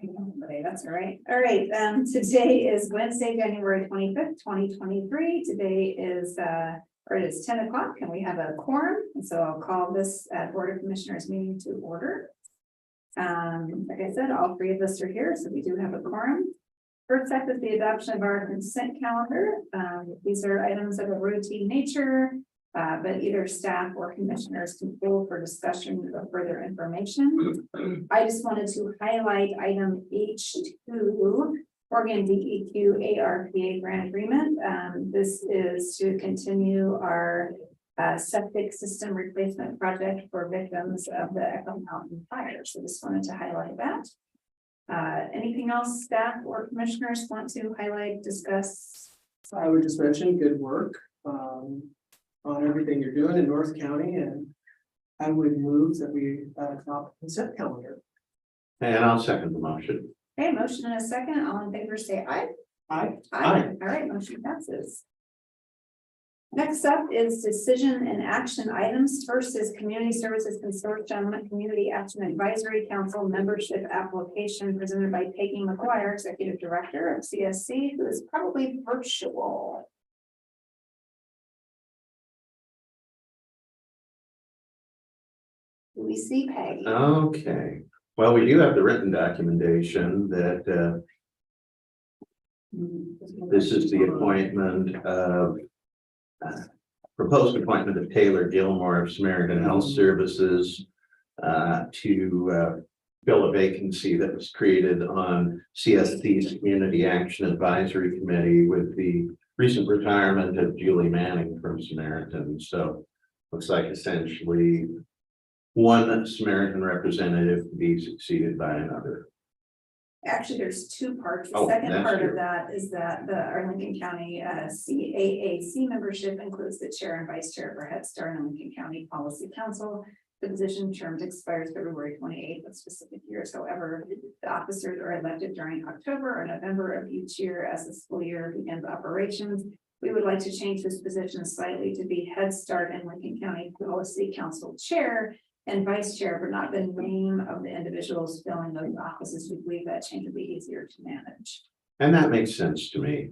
That's all right. All right, today is Wednesday, January 25th, 2023. Today is or it is 10 o'clock and we have a quorum. And so I'll call this Board of Commissioners meeting to order. Like I said, all three of us are here, so we do have a quorum. First up is the adoption of our consent calendar. These are items of a routine nature, but either staff or commissioners can pull for discussion or further information. I just wanted to highlight item H2, Oregon DEQ ARPA grant agreement. This is to continue our septic system replacement project for victims of the Echo Mountain fire. So just wanted to highlight that. Anything else staff or commissioners want to highlight, discuss? I would just mention good work on everything you're doing in North County, and I would move that we adopt the consent calendar. And I'll second the motion. Okay, motion and a second. All in favor say aye. Aye. Aye. All right, motion passes. Next up is decision and action items. First is Community Services Consortium Community Action Advisory Council membership application presented by Peggy McGuire, Executive Director of CSC, who is probably virtual. Do we see Peggy? Okay, well, we do have the written documentation that this is the appointment of proposed appointment of Taylor Gilmore of Samaritan Health Services to fill a vacancy that was created on CSC's Community Action Advisory Committee with the recent retirement of Julie Manning from Samaritan. So looks like essentially one Samaritan representative to be succeeded by another. Actually, there's two parts. The Oh, second that's part true. of that is that our Lincoln County CAAC membership includes the chair and vice chair for Head Start and Lincoln County Policy Council. The position terms expires February 28th of specific years. However, the officers are elected during October or November of each year as the school year begins operations. We would like to change this position slightly to be Head Start and Lincoln County Policy Council Chair and vice chair, but not the name of the individuals filling those offices. We believe that change would be easier to manage. And that makes sense to me.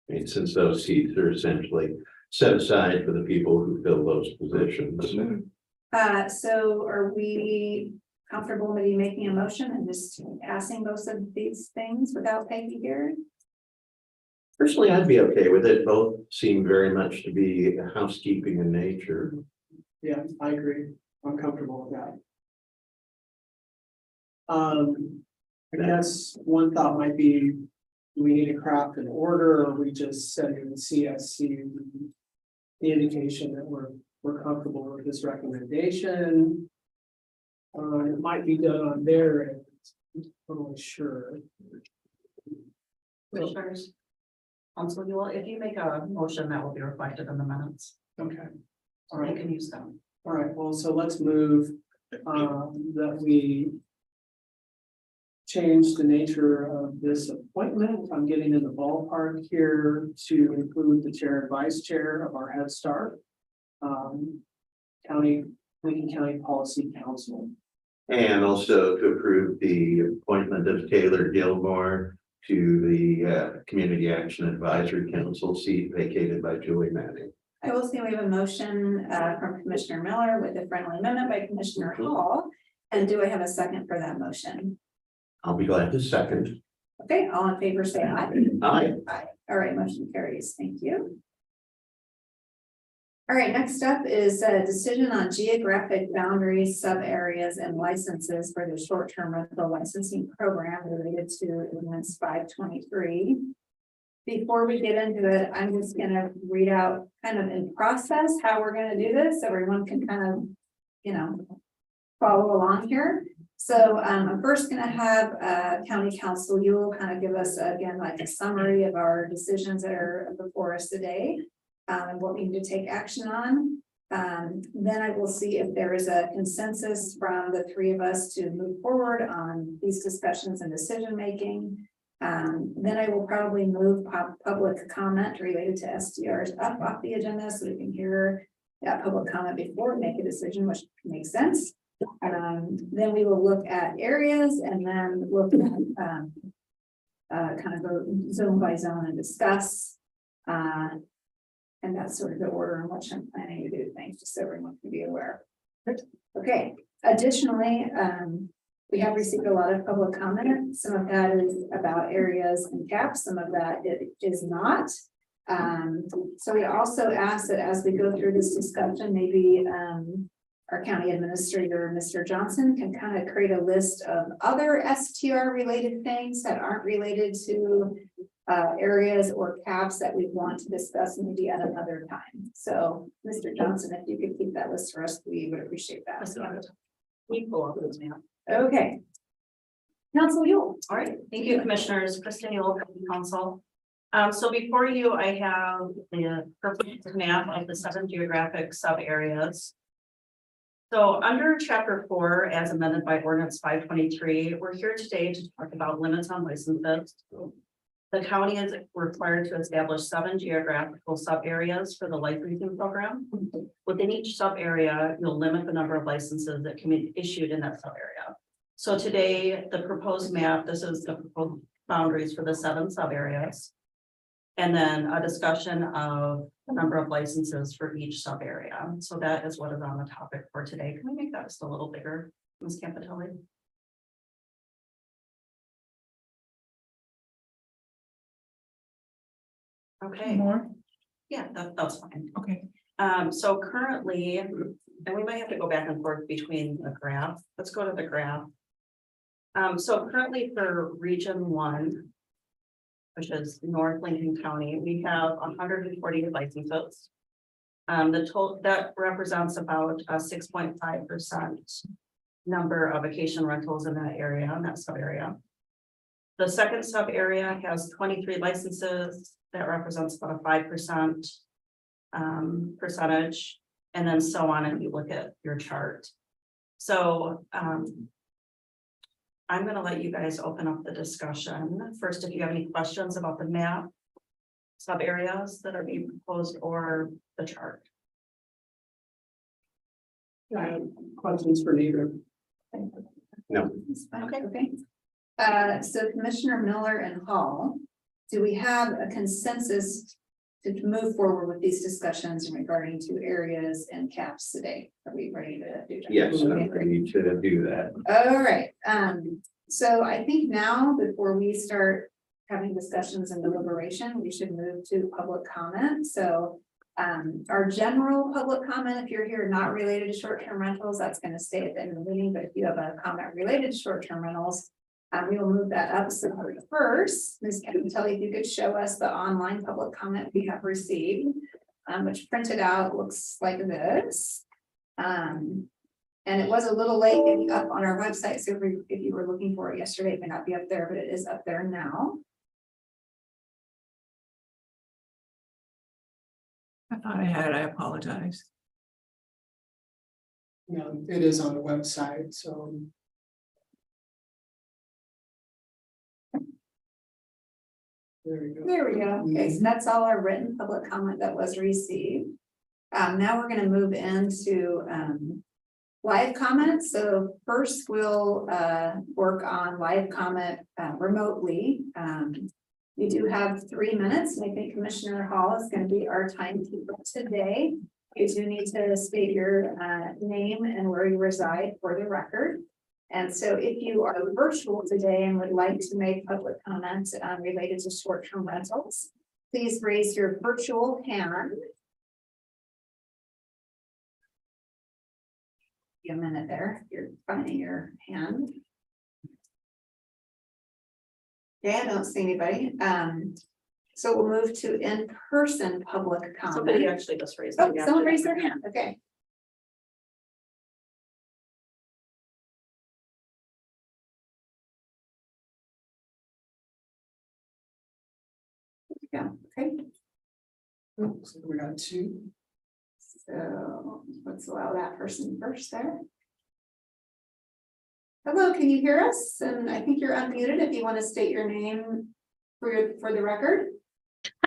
I mean, since those seats are essentially set aside for the people who fill those positions. So are we comfortable with you making a motion and just passing both of these things without Peggy here? Personally, I'd be okay with it. Both seem very much to be housekeeping in nature. Yeah, I agree. I'm comfortable with that. I guess one thought might be, do we need to craft an order, or are we just setting the CSC the indication that we're comfortable with this recommendation? It might be done on their end. I'm not really sure. Commissioners. Council, you will, if you make a motion, that will be reflected in the minutes. Okay. All You right. can use them. All right, well, so let's move that we change the nature of this appointment. I'm getting in the ballpark here to include the chair and vice chair of our Head Start Lincoln County Policy Council. And also to approve the appointment of Taylor Gilmore to the Community Action Advisory Council seat vacated by Julie Manning. I will say we have a motion from Commissioner Miller with a friendly amendment by Commissioner Hall. And do I have a second for that motion? I'll be glad to second. Okay, all in favor say aye. Aye. Aye. All right, motion carries. Thank you. All right, next up is a decision on geographic boundaries, sub areas, and licenses for the short-term rental licensing program related to Ordinance 523. Before we get into it, I'm just gonna read out kind of in process how we're gonna do this, so everyone can kind of, follow along here. So I'm first gonna have County Council, you will kind of give us again like a summary of our decisions that are before us today. And what we need to take action on. Then I will see if there is a consensus from the three of us to move forward on these discussions and decision making. Then I will probably move public comment related to SDRs up off the agenda so we can hear that public comment before we make a decision, which makes sense. Then we will look at areas and then look at, kind of go zone by zone and discuss. And that's sort of the order in which I'm planning to do things, just so everyone can be aware. Okay, additionally, we have received a lot of public comment. Some of that is about areas and caps, some of that it is not. So we also ask that as we go through this discussion, maybe our county administrator, Mr. Johnson, can kind of create a list of other STR related things that aren't related to areas or caps that we want to discuss maybe at another time. So, Mr. Johnson, if you could keep that list for us, we would appreciate that. We pull up this map. Okay. Council Yule. All right, thank you, Commissioners. Kristen Yule, Council. So before you, I have the proposed map of the 7 geographic sub areas. So under Chapter 4, as amended by Ordinance 523, we're here today to talk about limits on licenses. The county is required to establish 7 geographical sub areas for the licensing program. Within each sub area, you'll limit the number of licenses that can be issued in that sub area. So today, the proposed map, this is the proposed boundaries for the 7 sub areas. And then a discussion of the number of licenses for each sub area. So that is what is on the topic for today. Can we make that just a little bigger, Ms. Campitelli? Okay. More? Yeah, that's fine. Okay. So currently, and we might have to go back and forth between the graph. Let's go to the graph. So currently for Region 1, which is North Lincoln County, we have 140 licenses. The total that represents about a 6.5% number of vacation rentals in that area, in that sub area. The second sub area has 23 licenses. That represents about a 5% percentage, and then so on if you look at your chart. So I'm going to let you guys open up the discussion. First, if you have any questions about the map, sub areas that are being proposed, or the chart. Questions for neither? No. Okay. So Commissioner Miller and Hall, do we have a consensus to move forward with these discussions regarding to areas and caps today? Are we ready to do that? Yes, Okay, I great. need to do that. All right, so I think now, before we start having discussions and deliberation, we should move to public comment. So our general public comment, if you're here not related to short-term rentals, that's going to stay at the end of the meeting. But if you have a comment related to short-term rentals, we will move that up. So first, Ms. Campitelli, if you could show us the online public comment we have received, which printed out looks like this. And it was a little late getting up on our website. So if you were looking for it yesterday, it may not be up there, but it is up there now. I thought I had it. I apologize. Yeah, it is on the website, so. There we go. There we go. Okay, so that's all our written public comment that was received. Now we're gonna move into live comments. So first we'll work on live comment remotely. We do have 3 minutes, and I think Commissioner Hall is gonna be our timekeeper today. You do need to state your name and where you reside for the record. And so if you are virtual today and would like to make public comments related to short-term rentals, please raise your virtual hand. Give a minute there, you're finding your hand. Yeah, I don't see anybody. So we'll move to in-person public Somebody comment. actually just raised. Oh, their someone raised their hand, okay. Yeah, okay, So we got 2. so let's allow that person first there. Hello, can you hear us? And I think you're unmuted if you want to state your name for the record.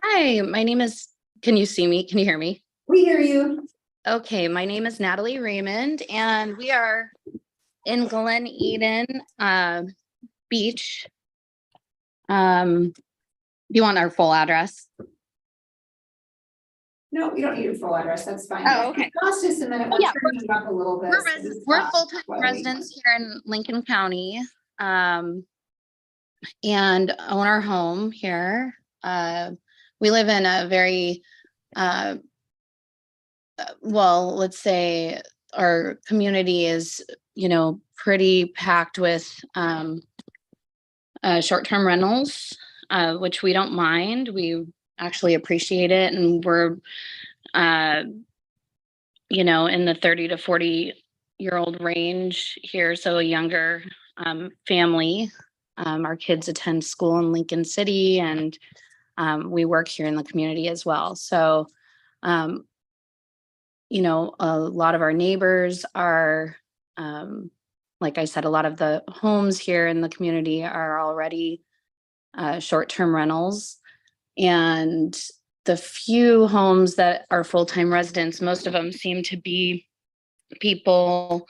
Hi, my name is, can you see me? Can you hear me? We hear you. Okay, my name is Natalie Raymond, and we are in Glen Eden, Beach. Do you want our full address? No, you don't need a full address, that's fine. Oh, okay. Cost us a minute, Oh, we're yeah, turning you up a little bit. We're full-time residents here in Lincoln County. And own our home here. We live in a very, well, let's say our community is, pretty packed with short-term rentals, which we don't mind. We actually appreciate it, and we're, in the 30 to 40-year-old range here, so a younger family. Our kids attend school in Lincoln City, and we work here in the community as well. So, a lot of our neighbors are, like I said, a lot of the homes here in the community are already short-term rentals. And the few homes that are full-time residents, most of them seem to be people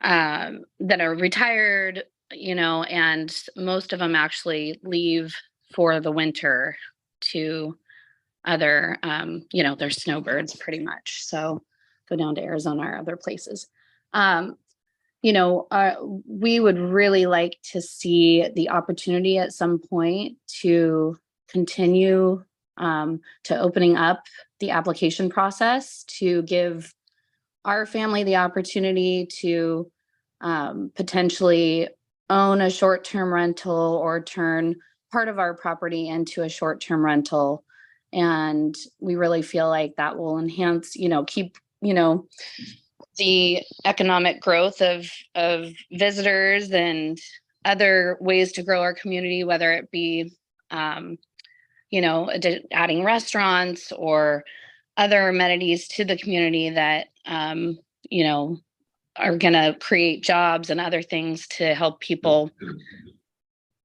that are retired, and most of them actually leave for the winter to other, they're snowbirds pretty much. So go down to Arizona or other places. We would really like to see the opportunity at some point to continue to opening up the application process to give our family the opportunity to potentially own a short-term rental or turn part of our property into a short-term rental. And we really feel like that will enhance, keep, the economic growth of visitors and other ways to grow our community, whether it be, adding restaurants or other amenities to the community that, are going to create jobs and other things to help people,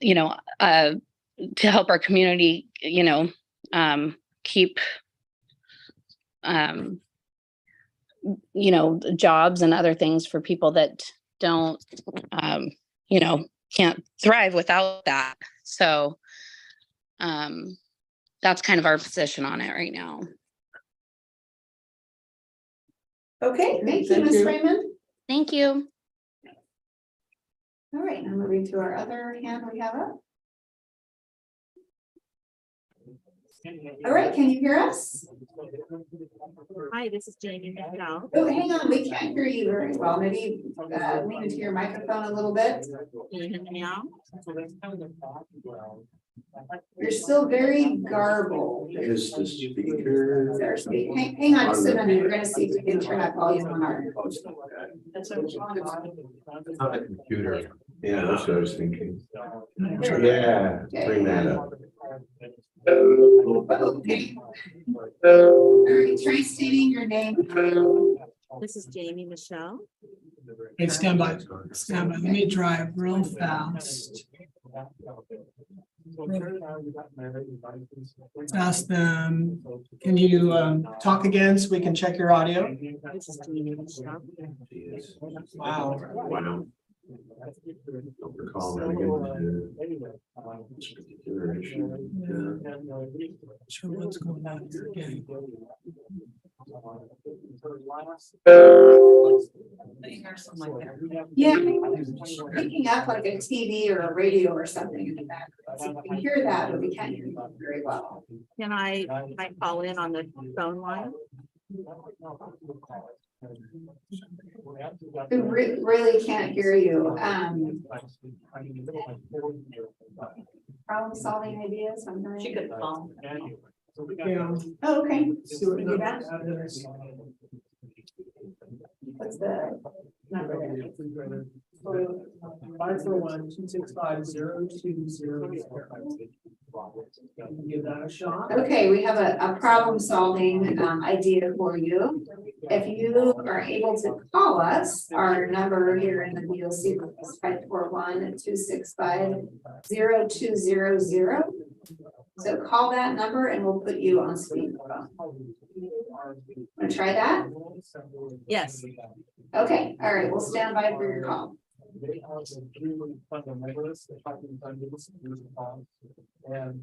to help our community, keep, jobs and other things for people that don't, can't thrive without that. So that's kind of our position on it right now. Okay, thank you, Ms. Raymond. Thank you. All right, I'm moving to our other hand we have up. All right, can you hear us? Hi, this is Jamie Michelle. Oh, hang on, we can't hear you very well. Maybe lean into your microphone a little bit. Can you hear me now? You're still very garbled. Is the speaker? Hang on just a minute. We're gonna see if we can turn that volume on our. On the computer. Yeah, that's what I was thinking. Yeah, bring that up. Okay. All right, try stating your name. This is Jamie Michelle. Hey, stand by. Let me drive real fast. Ask them, can you talk again so we can check your audio? This is Jamie Michelle. Wow. Wow. Don't recall that again. This particular issue. Sure, what's going on here again? Yeah, picking up like a TV or a radio or something in the background. So we can hear that, but we can't hear you very well. Can I call in on the phone line? We really can't hear you. Problem solving ideas. She could call. Yeah. Oh, okay. See what We do that. number. What's the number there? 541-265-0200. Give that a shot. Okay, we have a problem solving idea for you. If you are able to call us, our number here in the VOC is 541-265-0200. So call that number and we'll put you on speakerphone. Want to try that? Yes. Okay, all right, we'll stand by for your call. They have a really fundamentalist, they're talking fundamentalists, and.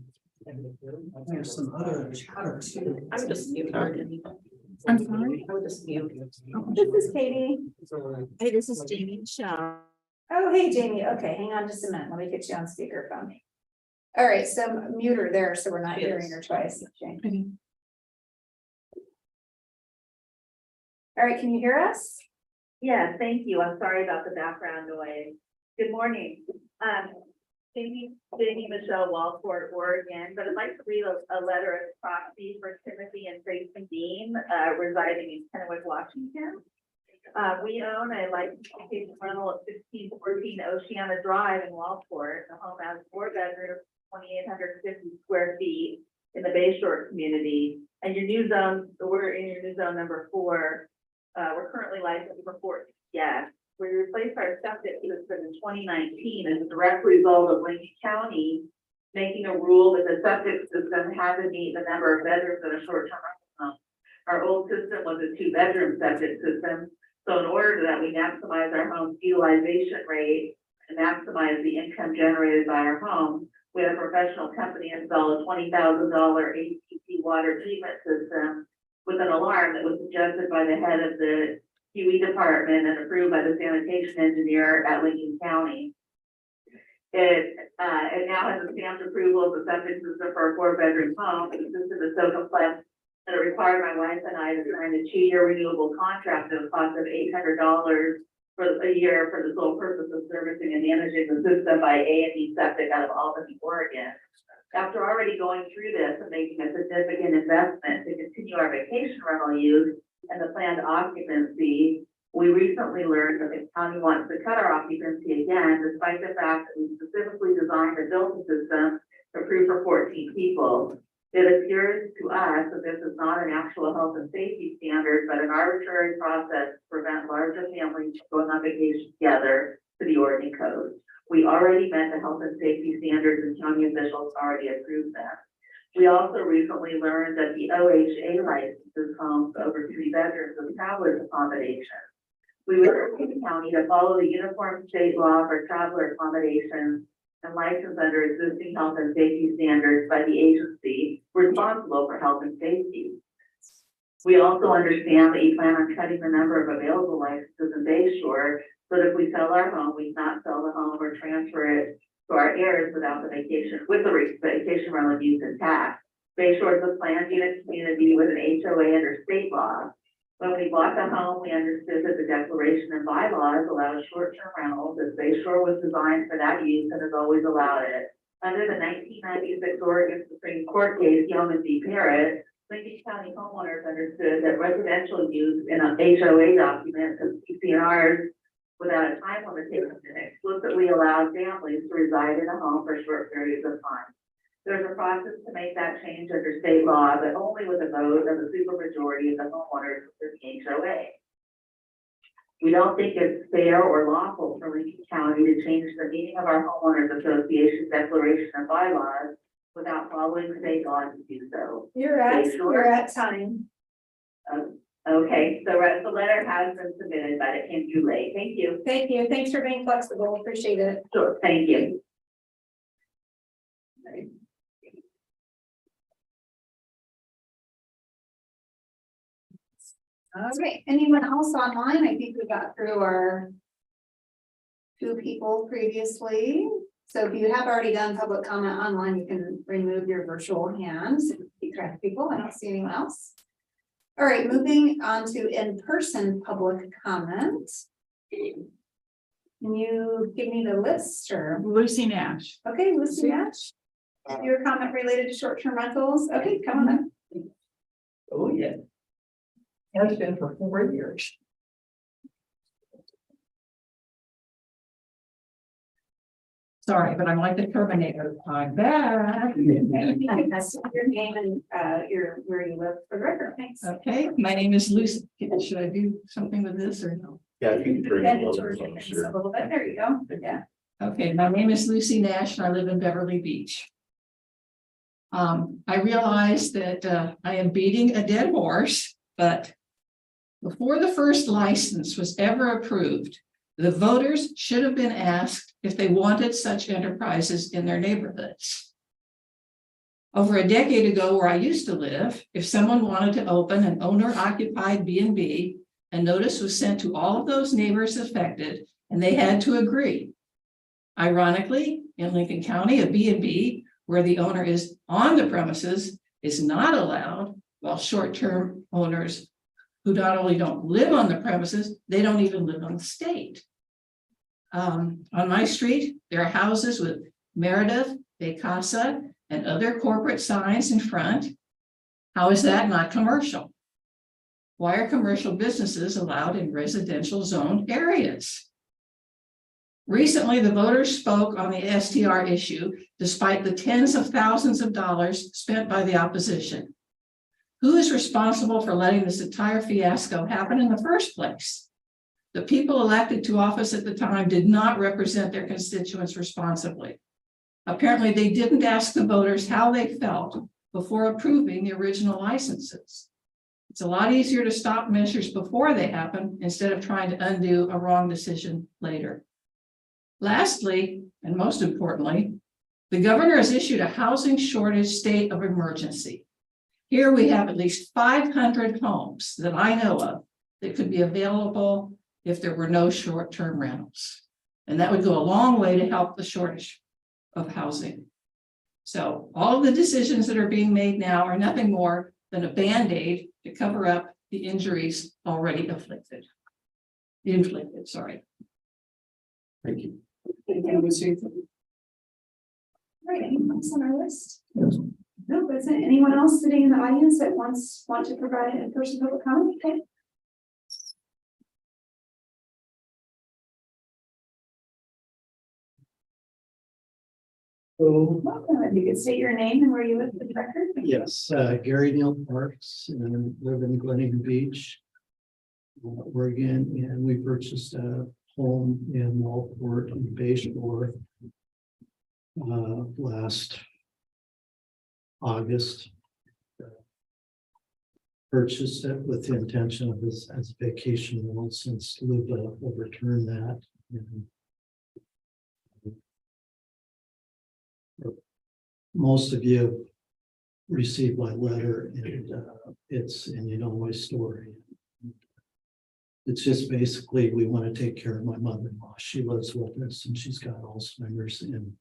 There's some other chatter too. I'm just mute. I'm sorry. I would just mute. This is Katie. Hey, this is Jamie Michelle. Oh, hey, Jamie. Okay, hang on just a minute. Let me get you on speakerphone. All right, so mute her there, so we're not hearing her twice. Jamie. All right, can you hear us? Yeah, thank you. I'm sorry about the background noise. Good morning. Jamie Michelle Walport, Oregon, but I'd like to read a letter of proxy for Timothy and Tracy Dean, residing in Kennewick, Washington. We own a licensed vacation rental at 1614 Oceana Drive in Walport. The home has 4 bedrooms, 2,850 square feet in the Bay Shore community. And your new zone, we're in your new zone number 4. We're currently licensed for 14 guests. We replaced our septic system in 2019 as a direct result of Lincoln County making a rule that the septic system had to meet the number of bedrooms in a short-term rental home. Our old system was a 2-bedroom septic system. So in order that we maximize our home's utilization rate and maximize the income generated by our home, we had a professional company install a $20,000 ACC water treatment system with an alarm that was suggested by the head of the QE department and approved by the sanitation engineer at Lincoln County. It now has a stamped approval of the septic system for a 4-bedroom home. The system is so complex that it required my wife and I to sign a 2-year renewable contract at a cost of $800 for a year for the sole purpose of servicing and managing the system by A&E Septic out of Albany, Oregon. After already going through this and making a significant investment to continue our vacation rental use and the planned occupancy, we recently learned that the county wants to cut our occupancy again, despite the fact that we specifically designed and built the system approved for 14 people. It appears to us that this is not an actual health and safety standard, but an arbitrary process to prevent larger families from going on vacation together to the Oregon code. We already met the health and safety standards and county officials already approved them. We also recently learned that the OHA licenses homes over 3 bedrooms with travelers accommodation. We would urge the county to follow the uniform state law for traveler accommodations and license under existing health and safety standards by the agency responsible for health and safety. We also understand that you plan on cutting the number of available licenses in Bay Shore, so that if we sell our home, we not sell the home or transfer it to our heirs without the vacation rental use intact. Bay Shore is a planned unit community with an HOA under state law. When we bought the home, we understood that the declaration and bylaws allowed short-term rentals, as Bay Shore was designed for that use and has always allowed it. Under the 1996 Oregon Supreme Court case, Yeoman v. Parrott, Lincoln County homeowners understood that residential use in an HOA document of CCNRs without a time limitation explicitly allowed families to reside in a home for short periods of time. There's a process to make that change under state law, but only with a vote of the supermajority of the homeowners of the HOA. We don't think it's fair or lawful for Lincoln County to change the meaning of our homeowners association declaration and bylaws without following state law to do so. You're at time. Okay, so the letter has been submitted, but it came too late. Thank you. Thank you. Thanks for being flexible. Appreciate it. Sure, thank you. All right, anyone else online? I think we got through our 2 people previously. So if you have already done public comment online, you can remove your virtual hands and keep track of people. I don't see anyone else. All right, moving on to in-person public comment. Can you give me the list or? Lucy Nash. Okay, Lucy Nash. Your comment related to short-term rentals. Okay, come on up. Oh, yeah. Has been for 4 years. Sorry, but I'm like the Terminator. I'm back. That's your name and where you live for the record. Thanks. Okay, my name is Lucy. Should I do something with this or no? Yeah, if you can bring Bend it it a towards little your face closer. a little bit. There you go. Yeah. Okay, my name is Lucy Nash and I live in Beverly Beach. I realize that I am beating a dead horse, but before the first license was ever approved, The voters should have been asked if they wanted such enterprises in their neighborhoods. Over a decade ago, where I used to live, if someone wanted to open an owner-occupied B&B, a notice was sent to all of those neighbors affected, and they had to agree. Ironically, in Lincoln County, a B&B where the owner is on the premises is not allowed, while short-term owners who not only don't live on the premises, they don't even live on the state. On my street, there are houses with Meredith, De Casa, and other corporate signs in front. How is that not commercial? Why are commercial businesses allowed in residential zoned areas? Recently, the voters spoke on the STR issue, despite the tens of thousands of dollars spent by the opposition. Who is responsible for letting this entire fiasco happen in the first place? The people elected to office at the time did not represent their constituents responsibly. Apparently, they didn't ask the voters how they felt before approving the original licenses. It's a lot easier to stop measures before they happen instead of trying to undo a wrong decision later. Lastly, and most importantly, the governor has issued a housing shortage state of emergency. Here we have at least 500 homes that I know of that could be available if there were no short-term rentals. And that would go a long way to help the shortage of housing. So all of the decisions that are being made now are nothing more than a Band-Aid to cover up the injuries already inflicted. Sorry. Thank you. And we see, Right, anyone else on our list? No, that's it. Anyone else sitting in the audience that want to provide a person public comment? Okay. so, Welcome. If you could state your name and where you live for the record. Yes, Gary Neal Parks, and live in Glen Eagle Beach, Oregon, and we purchased a home in Walport and Bay Shore last August. Purchased it with the intention of this as a vacation rental, since Luba overturned that. And most of you received my letter, and it's, and you know my story. It's just basically, we want to take care of my mother-in-law. She lives with us and she's got Alzheimer's, and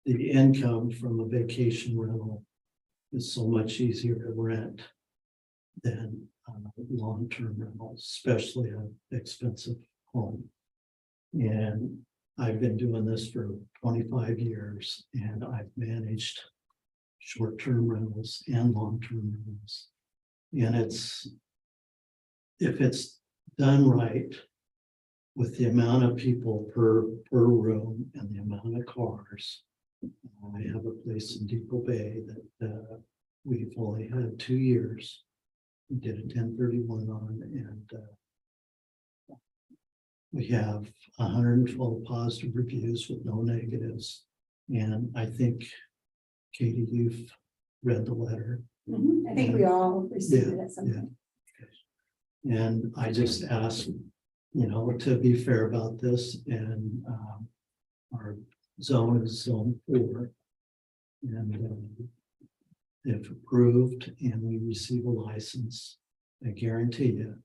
the income from a vacation rental is so much easier to rent than long-term rentals, especially an expensive home. And I've been doing this for 25 years, and I've managed short-term rentals and long-term rentals. And it's, if it's done right, with the amount of people per room and the amount of cars. I have a place in Depot Bay that we've only had 2 years. We did a 1031 on, and we have 112 positive reviews with no negatives. And I think, Katie, you've read the letter. I think we all received it at some point. And I just asked, you know, to be fair about this, and our zone is zone 4. And if approved and we receive a license, I guarantee you,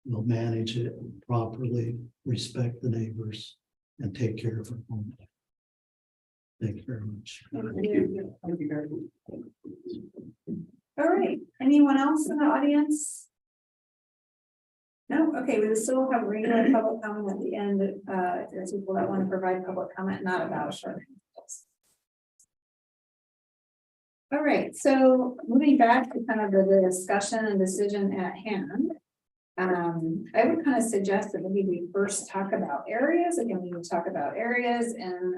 we'll manage it properly, respect the neighbors, and take care of our home. Thank you very much. thank you, Gary. All right, anyone else in the audience? No, okay, we still have regular public comment at the end, if there's people that want to provide public comment, not about short. All right, so moving back to kind of the discussion and decision at hand. I would kind of suggest that maybe we first talk about areas. Again, we would talk about areas and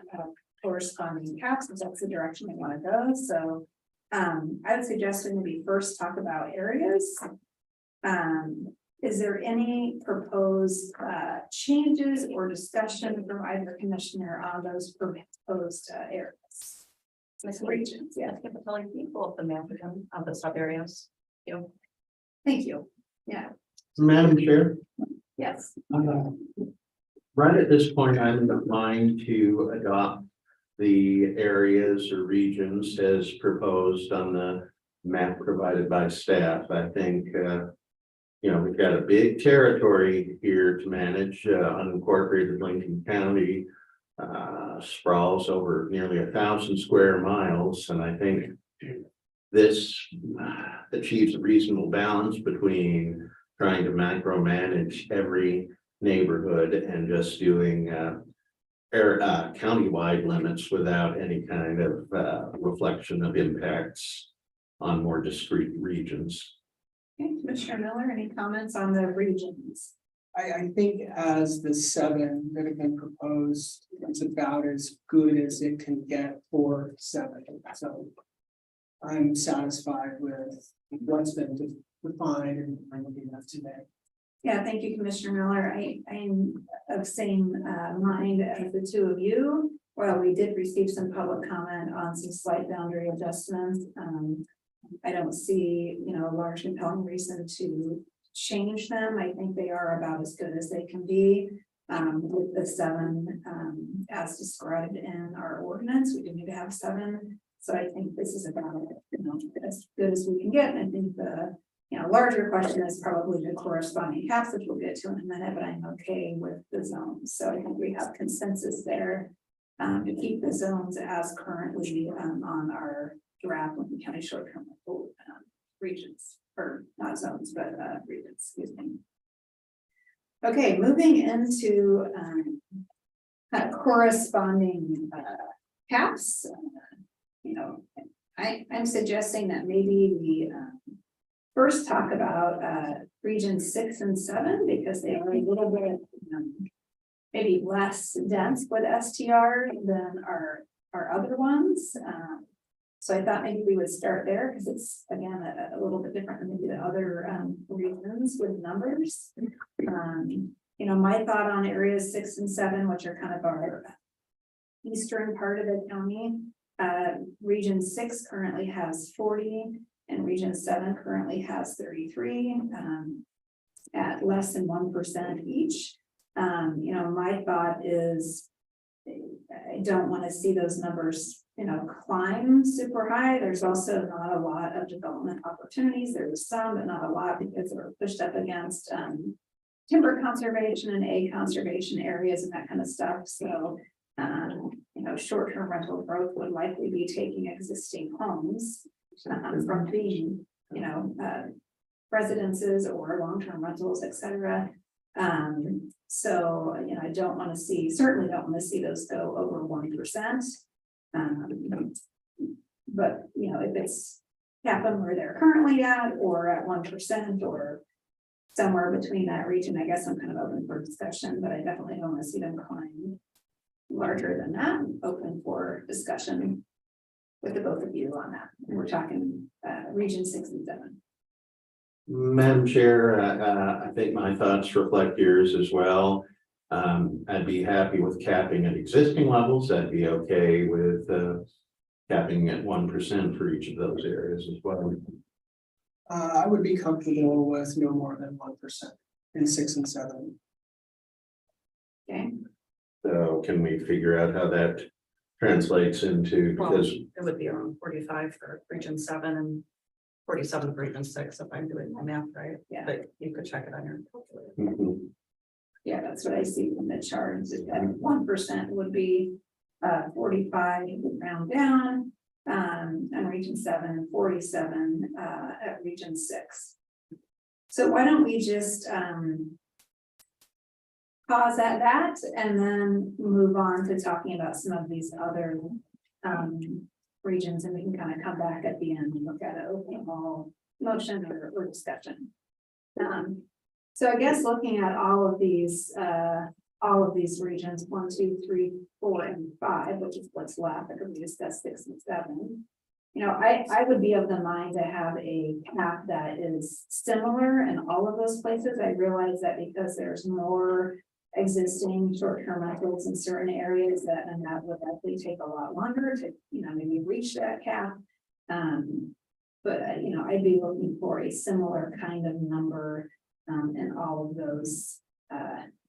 corresponding caps, if that's the direction we want to go. So I would suggest that maybe first talk about areas. Is there any proposed changes or discussion from either commissioner on those proposed areas? Regions, yeah. Let's give it telling people of the map again of the sub areas. Thank you. Yeah. Madam Chair, Yes. Right at this point, I'm inclined to adopt the areas or regions as proposed on the map provided by staff. I think, we've got a big territory here to manage, unincorporated Lincoln County. Sprawls over nearly 1,000 square miles, and I think this achieves a reasonable balance between trying to macro manage every neighborhood and just doing countywide limits without any kind of reflection of impacts on more discrete regions. Okay, Commissioner Miller, any comments on the regions? I think as the 7 that have been proposed, it's about as good as it can get for 7. So I'm satisfied with what's been defined and I'm looking at today. Yeah, thank you, Commissioner Miller. I'm of same mind as the two of you. While we did receive some public comment on some slight boundary adjustments, I don't see, a large compelling reason to change them. I think they are about as good as they can be. With the 7 as described in our ordinance, we do need to have 7. So I think this is about as good as we can get. And I think the larger question is probably the corresponding caps, which we'll get to in a minute, but I'm okay with the zones. So I think we have consensus there to keep the zones as currently on our draft Lincoln County short-term rental regions, or not zones, but regions, excuse me. Okay, moving into corresponding caps. I'm suggesting that maybe we first talk about regions 6 and 7 because they are a little bit maybe less dense with STR than our other ones. So I thought maybe we would start there because it's again a little bit different than maybe the other regions with numbers. My thought on areas 6 and 7, which are kind of our eastern part of the county. Region 6 currently has 40 and region 7 currently has 33 at less than 1% each. My thought is I don't want to see those numbers climb super high. There's also not a lot of development opportunities. There's some, but not a lot because they're pushed up against timber conservation and egg conservation areas and that kind of stuff. So short-term rental growth would likely be taking existing homes from being, residences or long-term rentals, etc. So, I don't want to see, certainly don't want to see those go over 1%. But, if it's happen where they're currently at or at 1% or somewhere between that region, I guess I'm kind of open for discussion, but I definitely don't want to see them climb larger than that. I'm open for discussion with the both of you on that. And we're talking region 6 and 7. Madam Chair, I think my thoughts reflect yours as well. I'd be happy with capping at existing levels. I'd be okay with capping at 1% for each of those areas as well. I would be comfortable with no more than 1% in 6 and 7. Okay. So can we figure out how that translates into, Well, because it would be around 45 for region 7 and 47 for region 6, if I'm doing my math right. Yeah. But you could check it on your calculator. Mhm. Yeah, that's what I see from the charts. Is that 1% would be 45 round down, and region 7, 47 at region 6. So why don't we just pause at that and then move on to talking about some of these other regions, and we can kind of come back at the end and look at an overall motion or discussion. So I guess looking at all of these regions, 1, 2, 3, 4, and 5, which is what's left, because we discussed 6 and 7. I would be of the mind to have a cap that is similar in all of those places. I realize that because there's more existing short-term rentals in certain areas that would likely take a lot longer to, maybe reach that cap. But I'd be looking for a similar kind of number in all of those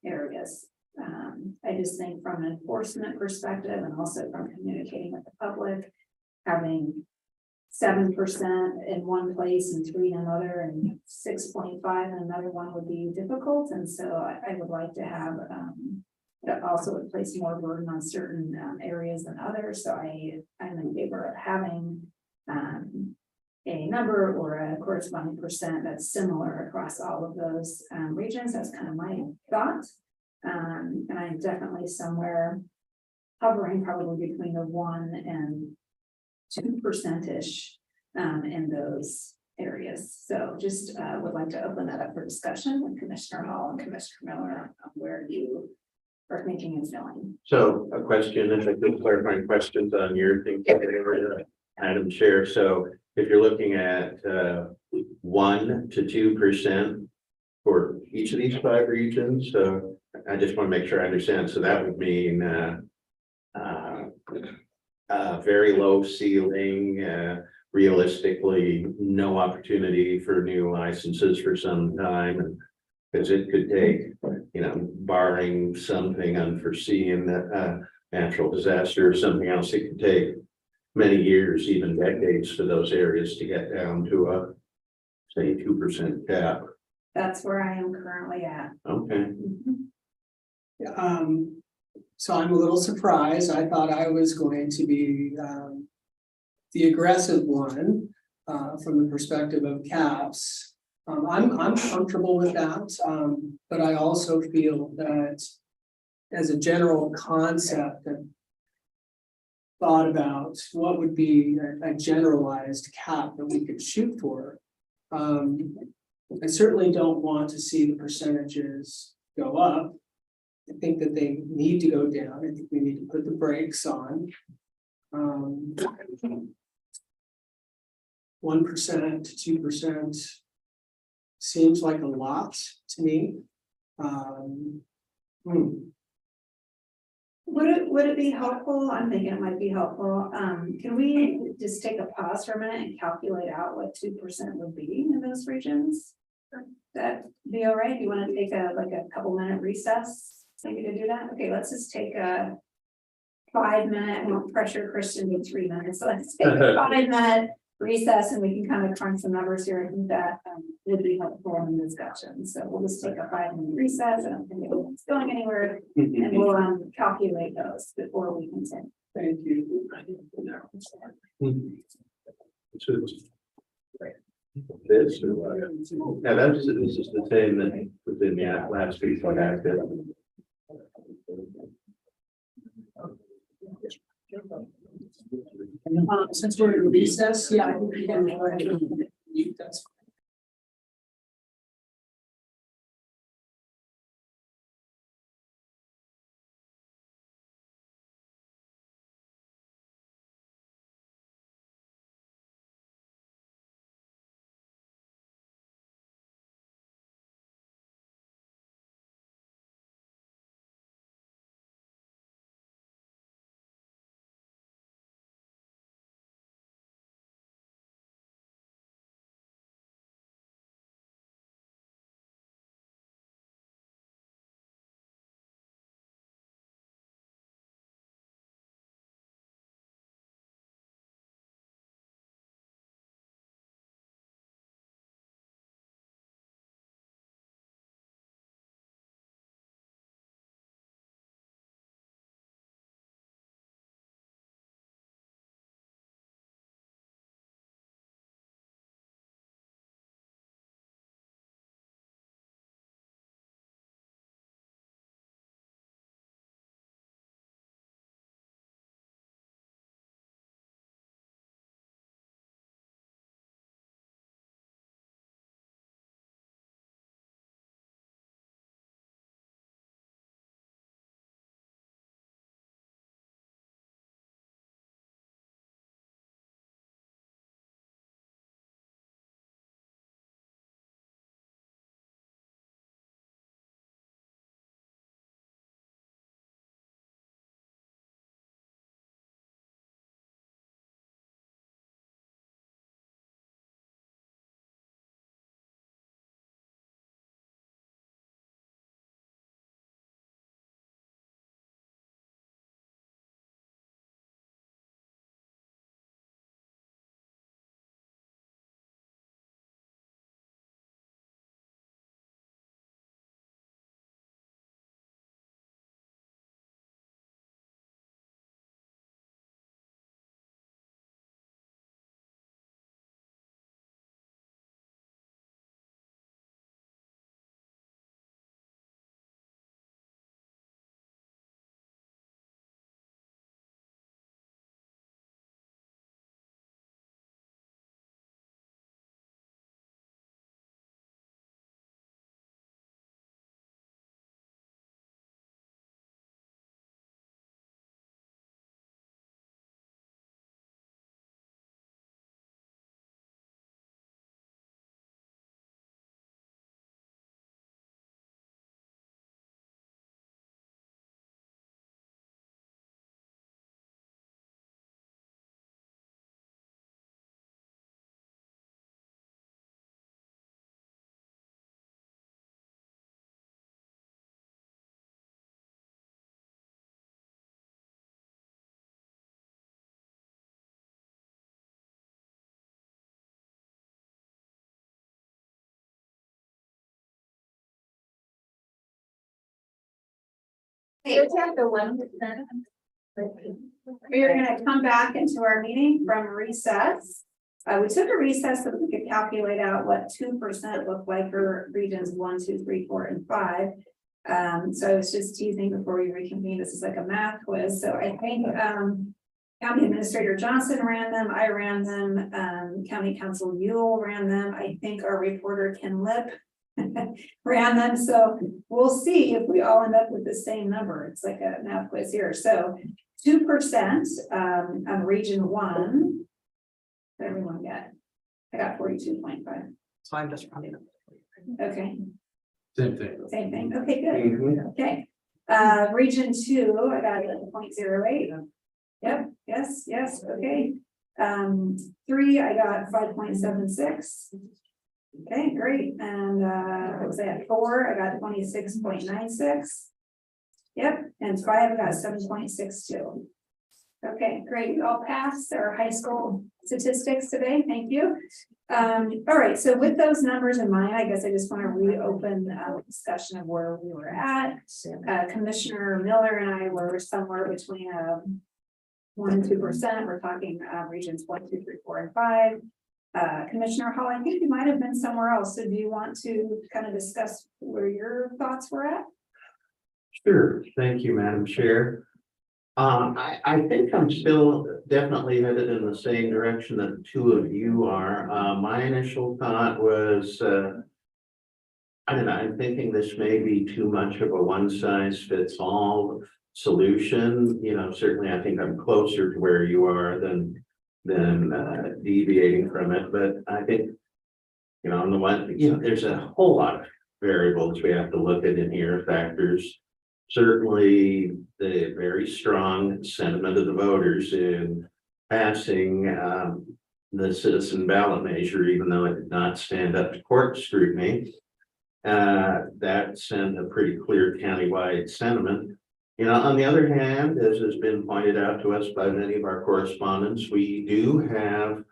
areas. I just think from an enforcement perspective and also from communicating with the public, having 7% in one place and 3 in another and 6.5 in another one would be difficult. And so I would like to have, that also would place more burden on certain areas than others. So I'm in favor of having a number or a corresponding percent that's similar across all of those regions. That's kind of my thought. And I'm definitely somewhere hovering probably between the 1 and 2%-ish in those areas. So just would like to open that up for discussion with Commissioner Hall and Commissioner Miller on where you are thinking and feeling. So a question, if I could clarifying questions on your thinking, Madam Chair. So if you're looking at 1 to 2% for each of these 5 regions, so I just want to make sure I understand. So that would mean very low ceiling, realistically, no opportunity for new licenses for some time. And because it could take, barring something unforeseen, natural disaster or something else, it could take many years, even decades for those areas to get down to a, say, 2% cap. That's where I am currently at. Okay. So I'm a little surprised. I thought I was going to be the aggressive one from the perspective of caps. I'm comfortable with that, but I also feel that as a general concept and thought about what would be a generalized cap that we could shoot for. I certainly don't want to see the percentages go up. I think that they need to go down. I think we need to put the brakes on. 1% to 2% seems like a lot to me. Would it be helpful? I'm thinking it might be helpful. Can we just take a pause for a minute and calculate out what 2% would be in those regions? That be all right? You want to take a couple-minute recess? Maybe to do that? Okay, let's just take a 5-minute, I won't pressure Christian to 3 minutes. So let's take a 5-minute recess and we can kind of crunch some numbers here. I think that would be helpful in the discussion. So we'll just take a 5-minute recess. I don't think it's going anywhere. And we'll calculate those before we continue. Thank you. This or what? Yeah, this is the same that within the last week when I did. Since we're in recess, yeah, I think we can go ahead and mute. That's We are gonna come back into our meeting from recess. We took a recess so that we could calculate out what 2% looked like for regions 1, 2, 3, 4, and 5. So I was just teasing before we reconvene. This is like a math quiz. So I think County Administrator Johnson ran them. I ran them. County Council Yule ran them. I think our reporter Ken Lip ran them. So we'll see if we all end up with the same number. It's like a math quiz here. So 2% on region 1. What did everyone get? I got 42.5. So I'm just rounding up. Okay, Same thing. same thing. Okay, good. Mhm. Okay. Region 2, I got 0.08. Yep, yes, okay. 3, I got 5.76. Okay, great. And what was that? 4, I got 26.96. Yep, and 5, I got 7.62. Okay, great. We all passed our high school statistics today. Thank you. All right, so with those numbers in mind, I guess I just want to reopen the discussion of where we were at. Commissioner Miller and I were somewhere between 1 and 2%. We're talking regions 1, 2, 3, 4, and 5. Commissioner Hall, I think you might have been somewhere else. So do you want to kind of discuss where your thoughts were at? Sure, thank you, Madam Chair. I think I'm still definitely headed in the same direction that the two of you are. My initial thought was, I don't know, I'm thinking this may be too much of a one size fits all solution. You know, certainly I think I'm closer to where you are than deviating from it, but I think, you know, on the one, you know, there's a whole lot of variables we have to look at in here, factors. Certainly the very strong sentiment of the voters in passing the citizen ballot measure, even though it did not stand up to court scrutiny. That sent a pretty clear countywide sentiment. You know, on the other hand, as has been pointed out to us by many of our correspondents, we do have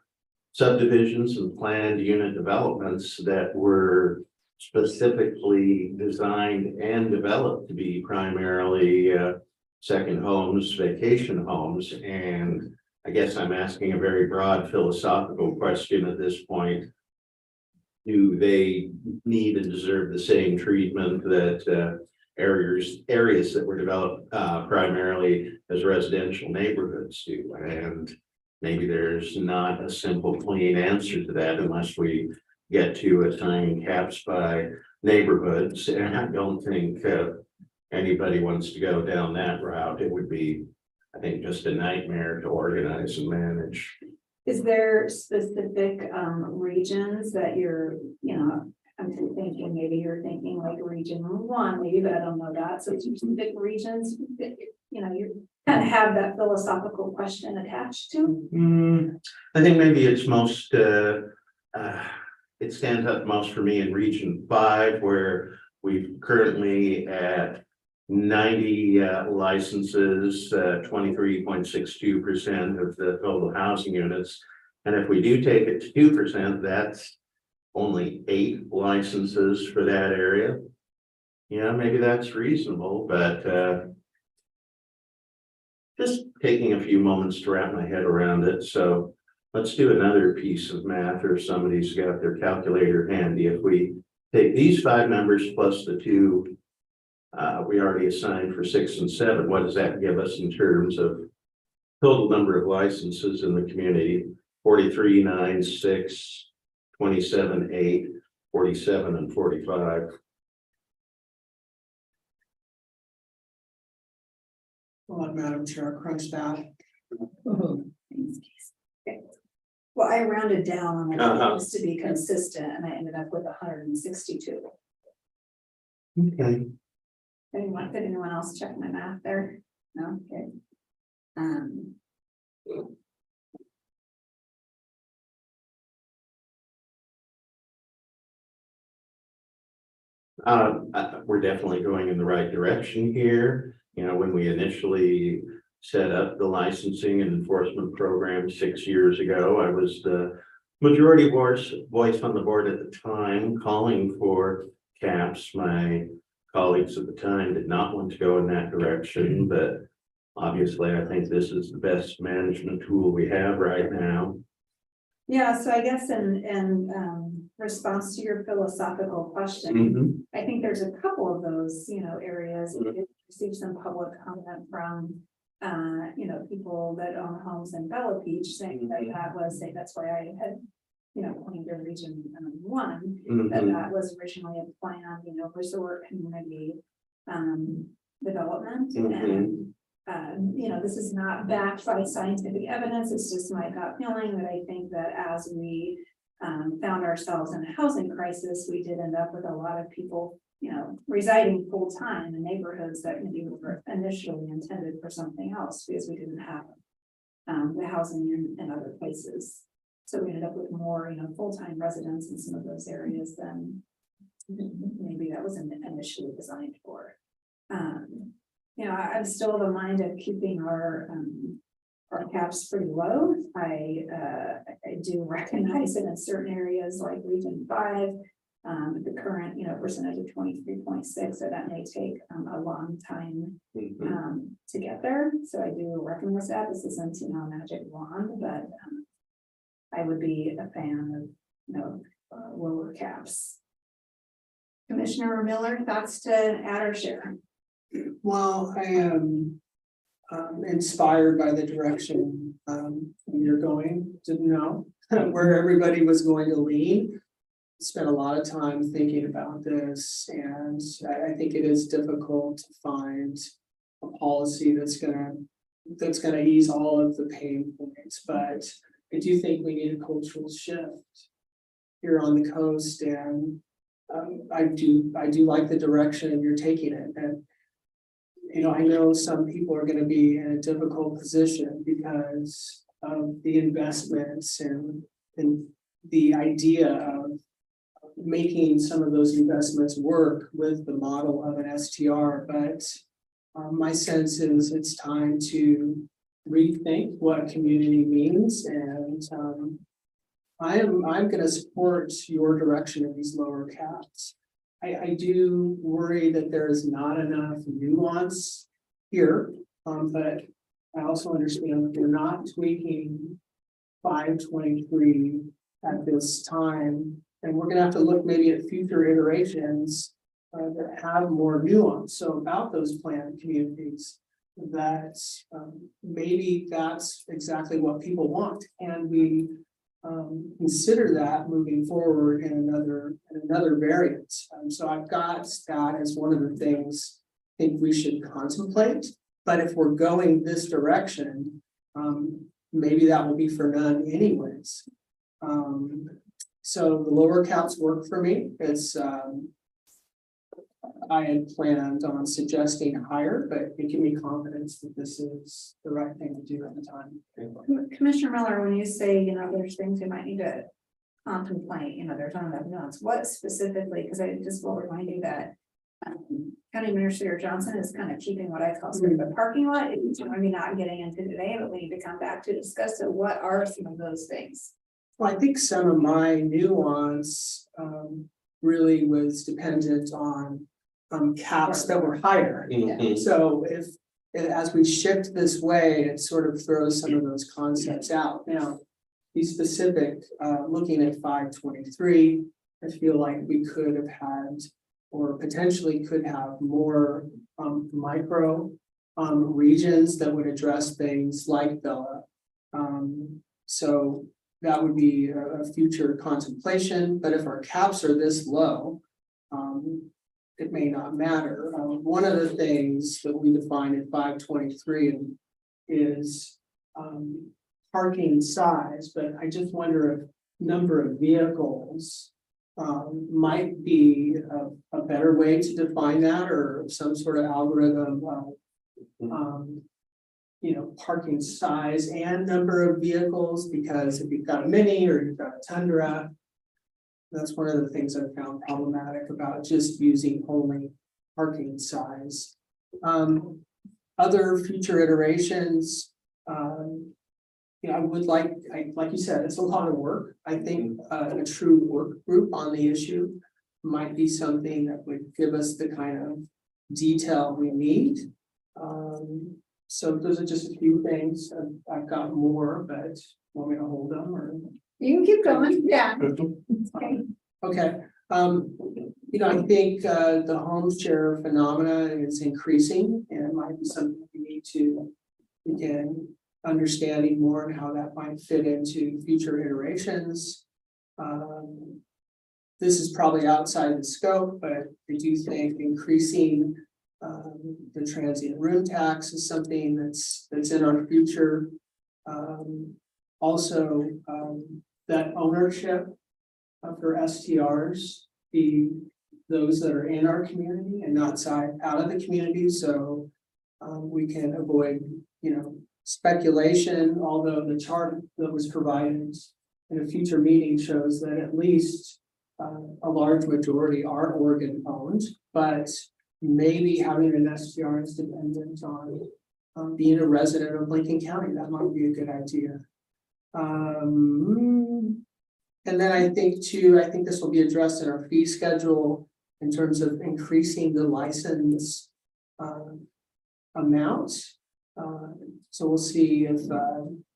subdivisions and planned unit developments that were specifically designed and developed to be primarily second homes, vacation homes. And I guess I'm asking a very broad philosophical question at this point. Do they need and deserve the same treatment that areas that were developed primarily as residential neighborhoods do? And maybe there's not a simple, clean answer to that unless we get to assigning caps by neighborhoods. And I don't think anybody wants to go down that route. It would be, I think, just a nightmare to organize and manage. Is there specific regions that you're, you know, I'm thinking maybe you're thinking like region 1, maybe, but I don't know that. So specific regions that, you know, you kind of have that philosophical question attached to? I think maybe it's most, it stands out most for me in region 5, where we've currently at 90 licenses, 23.62% of the total housing units. And if we do take it to 2%, that's only 8 licenses for that area. Yeah, maybe that's reasonable, but just taking a few moments to wrap my head around it. So let's do another piece of math, or if somebody's got their calculator handy. If we take these 5 numbers plus the 2 we already assigned for 6 and 7, what does that give us in terms of total number of licenses in the community? 43, 9, 6, 27, 8, 47, and 45. Well, Madam Chair, crunch that. Okay. Well, I rounded down on it used to be consistent, and I ended up with 162. Okay. Did anyone else check my math there? No, okay. We're definitely going in the right direction here. You know, when we initially set up the licensing and enforcement program 6 years ago, I was the majority voice on the board at the time, calling for caps. My colleagues at the time did not want to go in that direction, but obviously I think this is the best management tool we have right now. Yeah, so I guess in response to your philosophical question, Mhm. I think there's a couple of those, areas. We did receive some public comment from, people that own homes in Bella Beach saying that that's why I had, pointed to region 1, that Mhm. that was originally a plan, resort community, development. Mhm. And, this is not backed by scientific evidence, it's just my gut feeling that I think that as we found ourselves in a housing crisis, we did end up with a lot of people, residing full-time in neighborhoods that maybe were initially intended for something else, because we didn't have the housing in other places. So we ended up with more, full-time residents in some of those areas than maybe that was initially designed for. I'm still of the mind of keeping our caps pretty low. I do recognize that in certain areas like Region 5, the current, percentage of 23.6, so that may take a long time Mhm. to get there. So I do recognize that this isn't, a magic wand, but I would be a fan of, lower caps. Commissioner Miller, thoughts to add or share? Well, I am inspired by the direction you're going. Didn't know where everybody was going to lean. Spent a lot of time thinking about this, and I think it is difficult to find a policy that's gonna ease all of the pain points, but I do think we need a cultural shift here on the coast, and I do like the direction you're taking it. And I know some people are gonna be in a difficult position because of the investments and the idea of making some of those investments work with the model of an STR, but my sense is it's time to rethink what community means, and I'm gonna support your direction in these lower caps. I do worry that there is not enough nuance here, but I also understand that we're not tweaking 523 at this time, and we're gonna have to look maybe at future iterations that have more nuance. So about those planned communities, that maybe that's exactly what people want, and we consider that moving forward in another variant. So I've got that as one of the things I think we should contemplate. But if we're going this direction, maybe that will be for none anyways. So the lower caps work for me. It's I had planned on suggesting higher, but it give me confidence that this is the right thing to do at the time. Commissioner Miller, when you say, there's things you might need to contemplate, there's not enough nuance, what specifically, because I just will remind you that County Administrator Johnson is kind of keeping what I call sort of a parking lot. It's maybe not getting into today, but we need to come back to discuss. So what are some of those things? Well, I think some of my nuance really was dependent on caps that were higher. Mhm. So if as we shift this way, it sort of throws some of those concepts out. Now, be specific, looking at 523, I feel like we could have had, or potentially could have more micro regions that would address things like Bella. So that would be a future contemplation, but if our caps are this low, it may not matter. One of the things that we define in 523 is parking size, but I just wonder if number of vehicles might be a better way to define that, or some sort of algorithm of parking size and number of vehicles, because if you've got a Mini or you've got a Tundra, that's one of the things I found problematic about just using only parking size. Other future iterations, I would like you said, it's a lot of work. I think a true work group on the issue might be something that would give us the kind of detail we need. So those are just a few things. I've got more, but want me to hold them or? You can keep going, yeah. Okay. Okay, I think the home share phenomena is increasing and it might be something we need to begin understanding more and how that might fit into future iterations. This is probably outside the scope, but I do think increasing the transient room tax is something that's in our future. Also, that ownership for STRs be those that are in our community and not out of the community, so we can avoid, speculation, although the chart that was provided in a future meeting shows that at least a large majority are Oregon owned, but maybe having an STR is dependent on being a resident of Lincoln County. That might be a good idea. And then I think this will be addressed in our fee schedule in terms of increasing the license amount. So we'll see if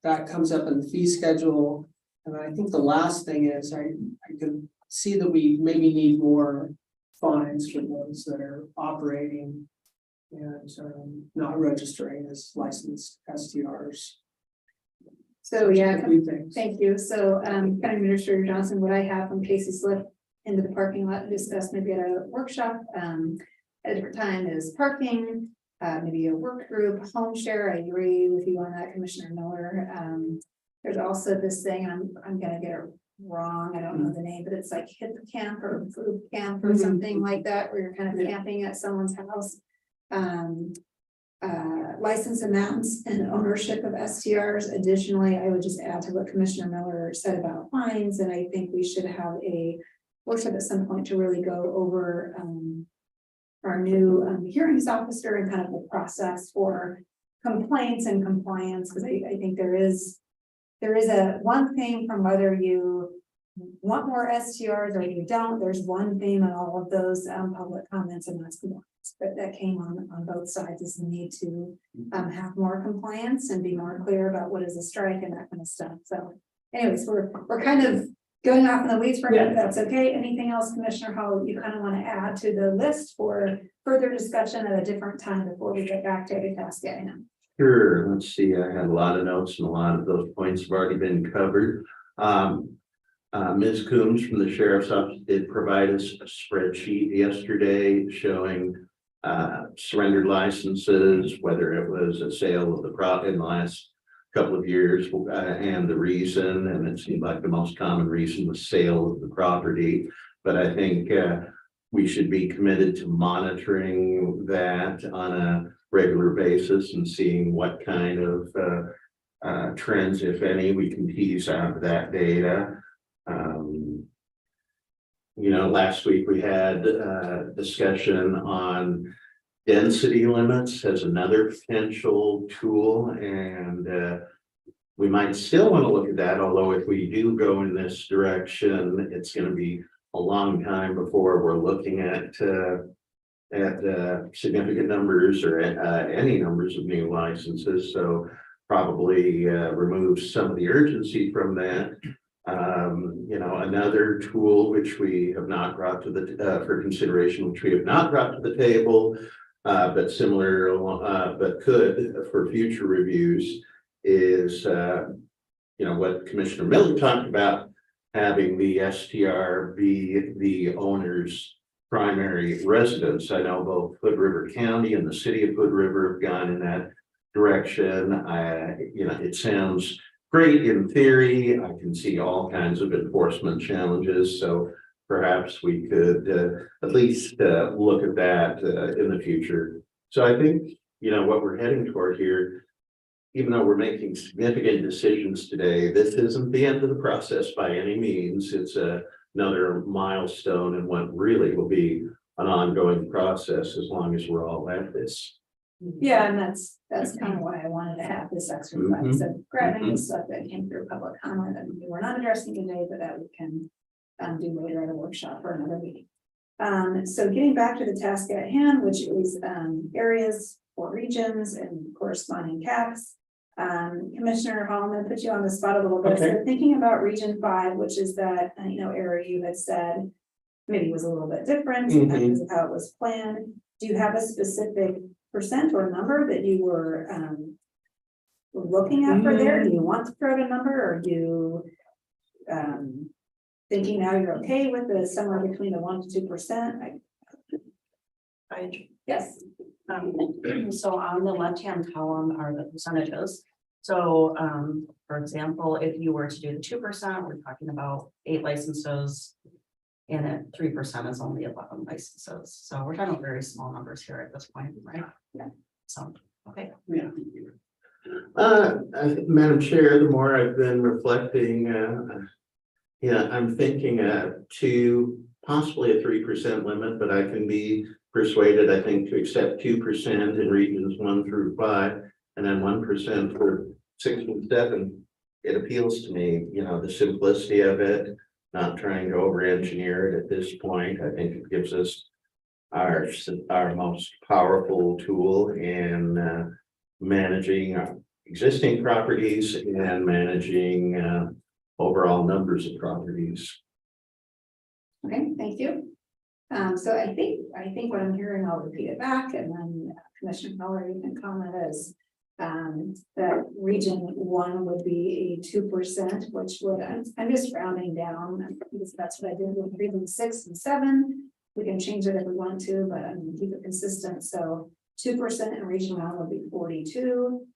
that comes up in the fee schedule. And I think the last thing is I can see that we maybe need more fines for those that are operating and not registering as licensed STRs. So, yeah, What do you think? thank you. So, County Administrator Johnson, what I have from Casey Slip into the parking lot discussed maybe at a workshop, at a different time is parking, maybe a work group, home share. I agree with you on that, Commissioner Miller. There's also this thing, and I'm gonna get it wrong. I don't know the name, but it's like hip camp or food camp or something like that, where you're kind of camping at someone's house. License amounts and ownership of STRs. Additionally, I would just add to what Commissioner Miller said about fines, and I think we should have a workshop at some point to really go over our new hearings officer and kind of the process for complaints and compliance, because I think there is a one thing from whether you want more STRs or you don't. There's one theme in all of those public comments, and that's compliance. But that came on both sides, is the need to have more compliance and be more clear about what is a strike and that kind of stuff. So anyways, we're kind of going off in the weeds for a minute, but that's okay. Anything else, Commissioner Hall, you kind of want to add to the list for further discussion at a different time before we get back to Itasca? Sure, let's see, I had a lot of notes and a lot of those points have already been covered. Ms. Coombs from the Sheriff's Office did provide us a spreadsheet yesterday showing surrendered licenses, whether it was a sale of the prop in the last couple of years, and the reason, and it seemed like the most common reason was sale of the property. But I think we should be committed to monitoring that on a regular basis and seeing what kind of trends, if any, we can tease out of that data. Last week we had a discussion on density limits as another potential tool, and we might still want to look at that, although if we do go in this direction, it's going to be a long time before we're looking at significant numbers or any numbers of new licenses. So probably remove some of the urgency from that. Another tool which we have not brought to the for consideration, which we have not brought to the table, but similar, but could for future reviews, is what Commissioner Miller talked about, having the STR be the owner's primary residence. I know both Hood River County and the city of Hood River have gone in that direction. It sounds great in theory. I can see all kinds of enforcement challenges, so perhaps we could at least look at that in the future. So I think, what we're heading toward here, even though we're making significant decisions today, this isn't the end of the process by any means. It's another milestone in what really will be an ongoing process as long as we're all at this. Yeah, and that's kind of why I wanted to have this exercise of grabbing the stuff that came through public comment that we were not addressing today, but that we can do later at a workshop or another meeting. So getting back to the task at hand, which is areas or regions and corresponding caps. Commissioner Hall, I'm gonna put you on the spot a little bit. So Okay. thinking about Region 5, which is that, area you had said maybe was a little bit different Mhm. because of how it was planned. Do you have a specific percent or number that you were looking at for there? Do you want to throw out a number, or are you thinking now you're okay with the somewhere between the 1% to 2%? Yes. So on the left-hand column are the percentages. So, for example, if you were to do the 2%, we're talking about 8 licenses. And at 3% is only 11 licenses. So we're talking about very small numbers here at this point, right? Yeah. So, okay. Yeah. Madam Chair, the more I've been reflecting, I'm thinking possibly a 3% limit, but I can be persuaded, I think, to accept 2% in regions 1 through 5, and then 1% for 6 and 7. It appeals to me, the simplicity of it, not trying to over-engineer it at this point. I think it gives us our most powerful tool in managing our existing properties and managing overall numbers of properties. Okay, thank you. So I think what I'm hearing, I'll repeat it back, and then Commissioner Miller, you can comment, is that region 1 would be a 2%, which would, I'm just rounding down, because that's what I did with region 6 and 7. We can change it if we want to, but I'm gonna keep it consistent. So 2% in region 1 would be 42,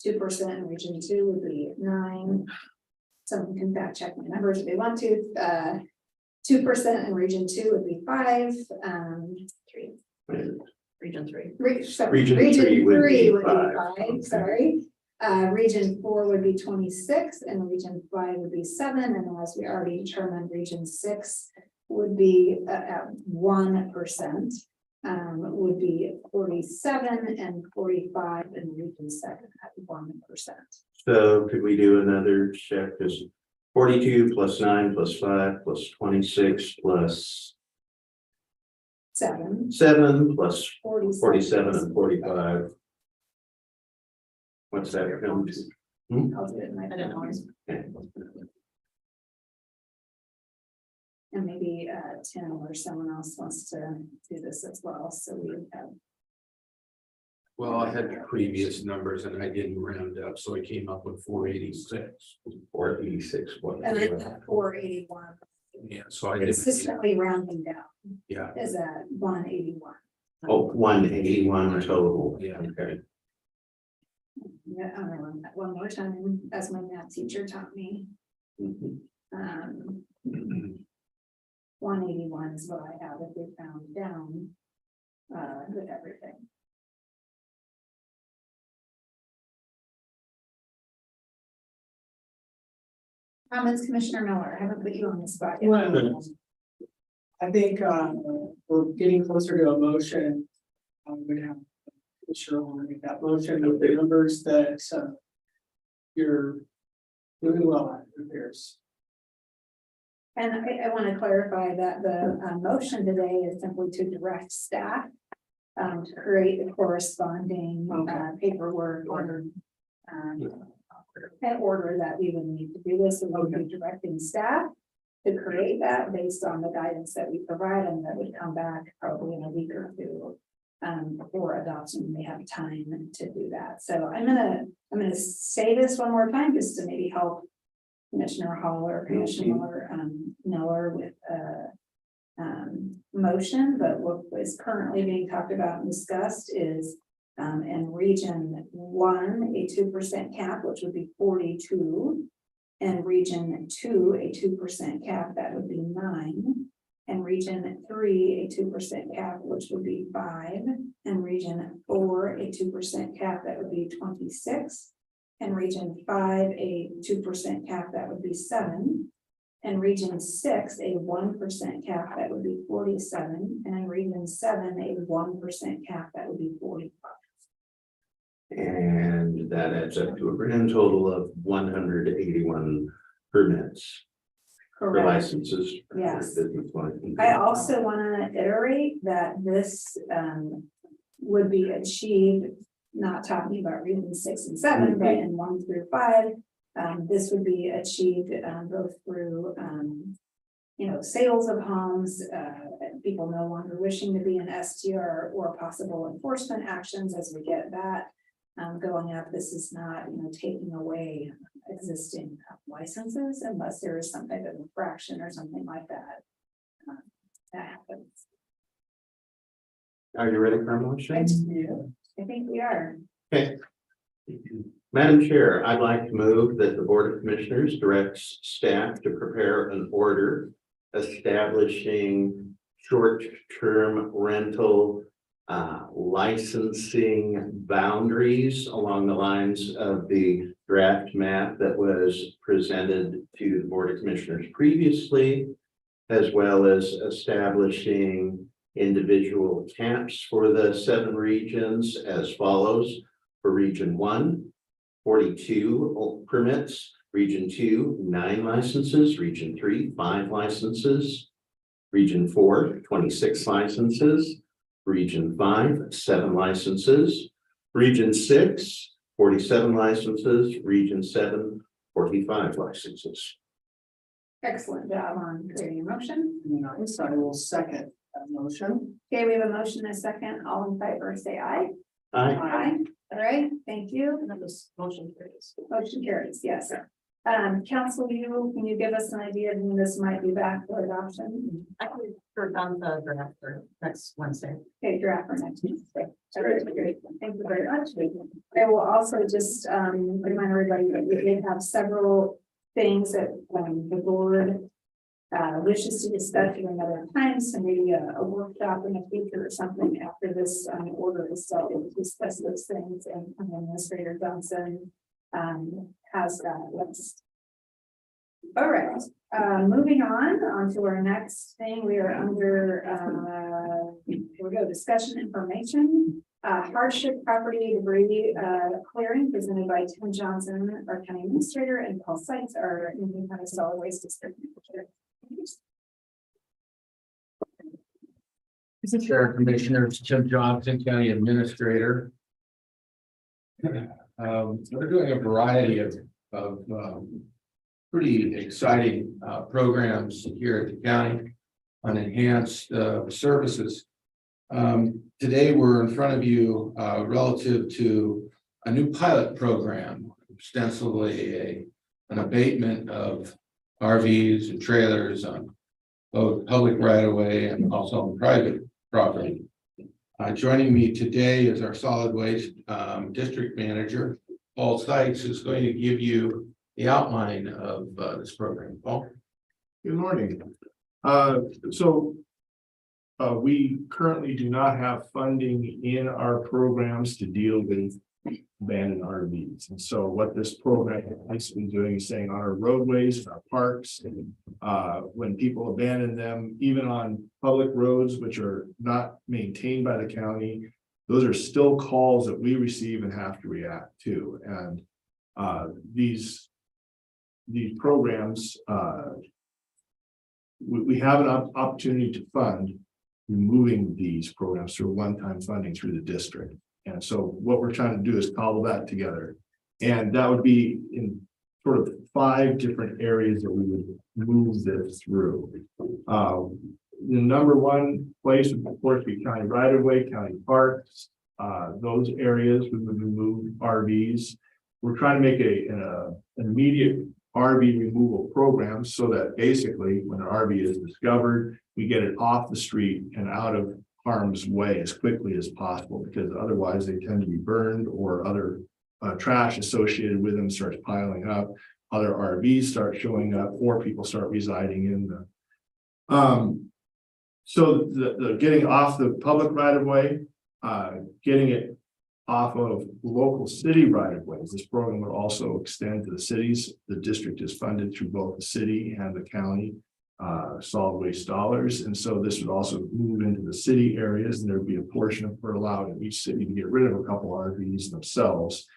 2% in region 2 would be 9. Someone can fact check my numbers if they want to. 2% in region 2 would be 5. 3. Region 3. Region 3 would be 5. Okay. Sorry. Region 4 would be 26, and region 5 would be 7. And then, as we already determined, region 6 would be at 1%. Would be 47 and 45 in region 7 at 1%. So could we do another check? Because 42 plus 9 plus 5 plus 26 plus 7. 7 plus 47. 47 and 45. What's that come to? I'll do it in my. I didn't know. Okay. And maybe Tim or someone else wants to do this as well, so we have. Well, I had the previous numbers and I didn't round up, so I came up with 486. 486. And then 481, Yeah, so I didn't. consistently rounding down, Yeah, is at 181. Oh, 181 total. Yeah. Okay. Yeah, I'm gonna run that one more time, as my math teacher taught me. Mhm. 181 is what I have if we found down with everything. Comments, Commissioner Miller, I haven't put you on the spot yet. Well, I think we're getting closer to a motion. I'm gonna have Commissioner Hall make that motion of the numbers that you're doing well at, it appears. And I want to clarify that the motion today is simply to direct staff to create the corresponding paperwork or in order that we would need to do this, and we'll be directing staff to create that based on the guidance that we provide, and that would come back probably in a week or two before adoption. We have time to do that. So I'm gonna say this one more time just to maybe help Commissioner Hall or Commissioner Miller with motion, but what is currently being talked about and discussed is in region 1, a 2% cap, which would be 42. And region 2, a 2% cap, that would be 9. And region 3, a 2% cap, which would be 5. And region 4, a 2% cap, that would be 26. And region 5, a 2% cap, that would be 7. And region 6, a 1% cap, that would be 47. And in region 7, a 1% cap, that would be 45. And that adds up to a grand total of 181 permits. for Correct. licenses. for Yes. business licenses. I also want to iterate that this would be achieved, not talking about regions 6 and 7, but in 1 through 5. This would be achieved both through sales of homes, people no longer wishing to be an STR, or possible enforcement actions as we get that going up. This is not, taking away existing licenses unless there is some type of infraction or something like that. That happens. Are you ready for a motion? I think we are. Okay. Madam Chair, I'd like to move that the Board of Commissioners directs staff to prepare an order establishing short-term rental licensing boundaries along the lines of the draft map that was presented to the Board of Commissioners previously, as well as establishing individual caps for the 7 regions as follows. For Region 1, 42 permits, Region 2, 9 licenses, Region 3, 5 licenses, Region 4, 26 licenses, Region 5, 7 licenses, Region 6, 47 licenses, Region 7, 45 licenses. Excellent job on creating a motion. Nice, I will second that motion. Okay, we have a motion and a second. All in favor, say aye. Aye. Aye. All right, thank you. And then this motion carries. Motion carries, yes. Council, can you give us an idea of when this might be back for adoption? I can work on the draft for next Wednesday. Okay, draft for next week. All right, great. Thank you very much. I will also just remind everybody that we did have several things that the board wishes to discuss at another time, so maybe a workshop in the future or something after this order is set, we'll discuss those things, and Administrator Johnson has that list. All right, moving on to our next thing. We are under here we go, discussion information. Hardship property debris clearing presented by Tim Johnson, our county administrator, and Paul Seitz, our Indian County Solid Waste District manager. Chair, Commissioners, Tim Johnson, County Administrator. We're doing a variety of pretty exciting programs here at the county on enhanced services. Today, we're in front of you relative to a new pilot program, ostensibly an abatement of RVs and trailers on both public right of way and also on private property. Joining me today is our solid waste district manager, Paul Seitz, who's going to give you the outline of this program. Paul? Good morning. We currently do not have funding in our programs to deal with abandoned RVs. And so what this program has been doing is saying on our roadways, our parks, when people abandon them, even on public roads, which are not maintained by the county, those are still calls that we receive and have to react to. And these programs, we have an opportunity to fund removing these programs through one-time funding through the district. And so what we're trying to do is cobble that together. And that would be in sort of 5 different areas that we would move this through. The number one place would of course be county right of way, county parks. Those areas we would remove RVs. We're trying to make an immediate RV removal program so that basically when an RV is discovered, we get it off the street and out of harm's way as quickly as possible, because otherwise they tend to be burned or other trash associated with them starts piling up. Other RVs start showing up or people start residing in them. So the getting off the public right of way, getting it off of local city right of ways. This program will also extend to the cities. The district is funded through both the city and the county solid waste dollars. And so this would also move into the city areas, and there'd be a portion of for allowed in each city to get rid of a couple RVs themselves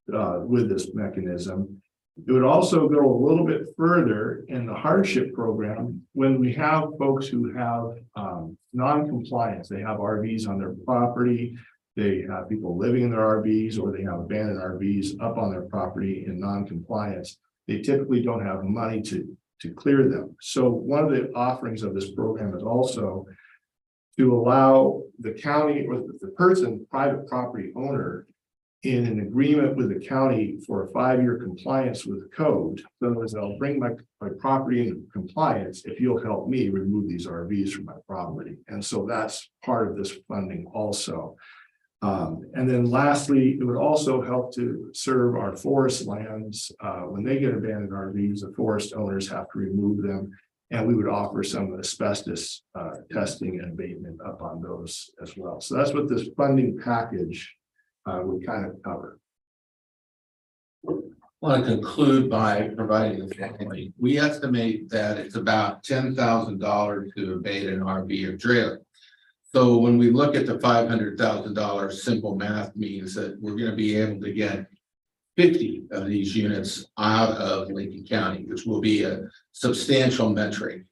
with this mechanism. It would also go a little bit further in the hardship program when we have folks who have non-compliance. They have RVs on their property. They have people living in their RVs, or they have abandoned RVs up on their property in non-compliance. They typically don't have money to clear them. So one of the offerings of this program is also to allow the county or the person, private property owner, in an agreement with the county for a 5-year compliance with the code. In other words, I'll bring my property into compliance if you'll help me remove these RVs from my property. And so that's part of this funding also. And then lastly, it would also help to serve our forest lands. When they get abandoned RVs, the forest owners have to remove them. And we would offer some asbestos testing and abatement up on those as well. So that's what this funding package would kind of cover. I want to conclude by providing the following. We estimate that it's about $10,000 to abate an RV or trailer. So when we look at the $500,000, simple math means that we're going to be able to get 50 of these units out of Lincoln County, which will be a substantial metric.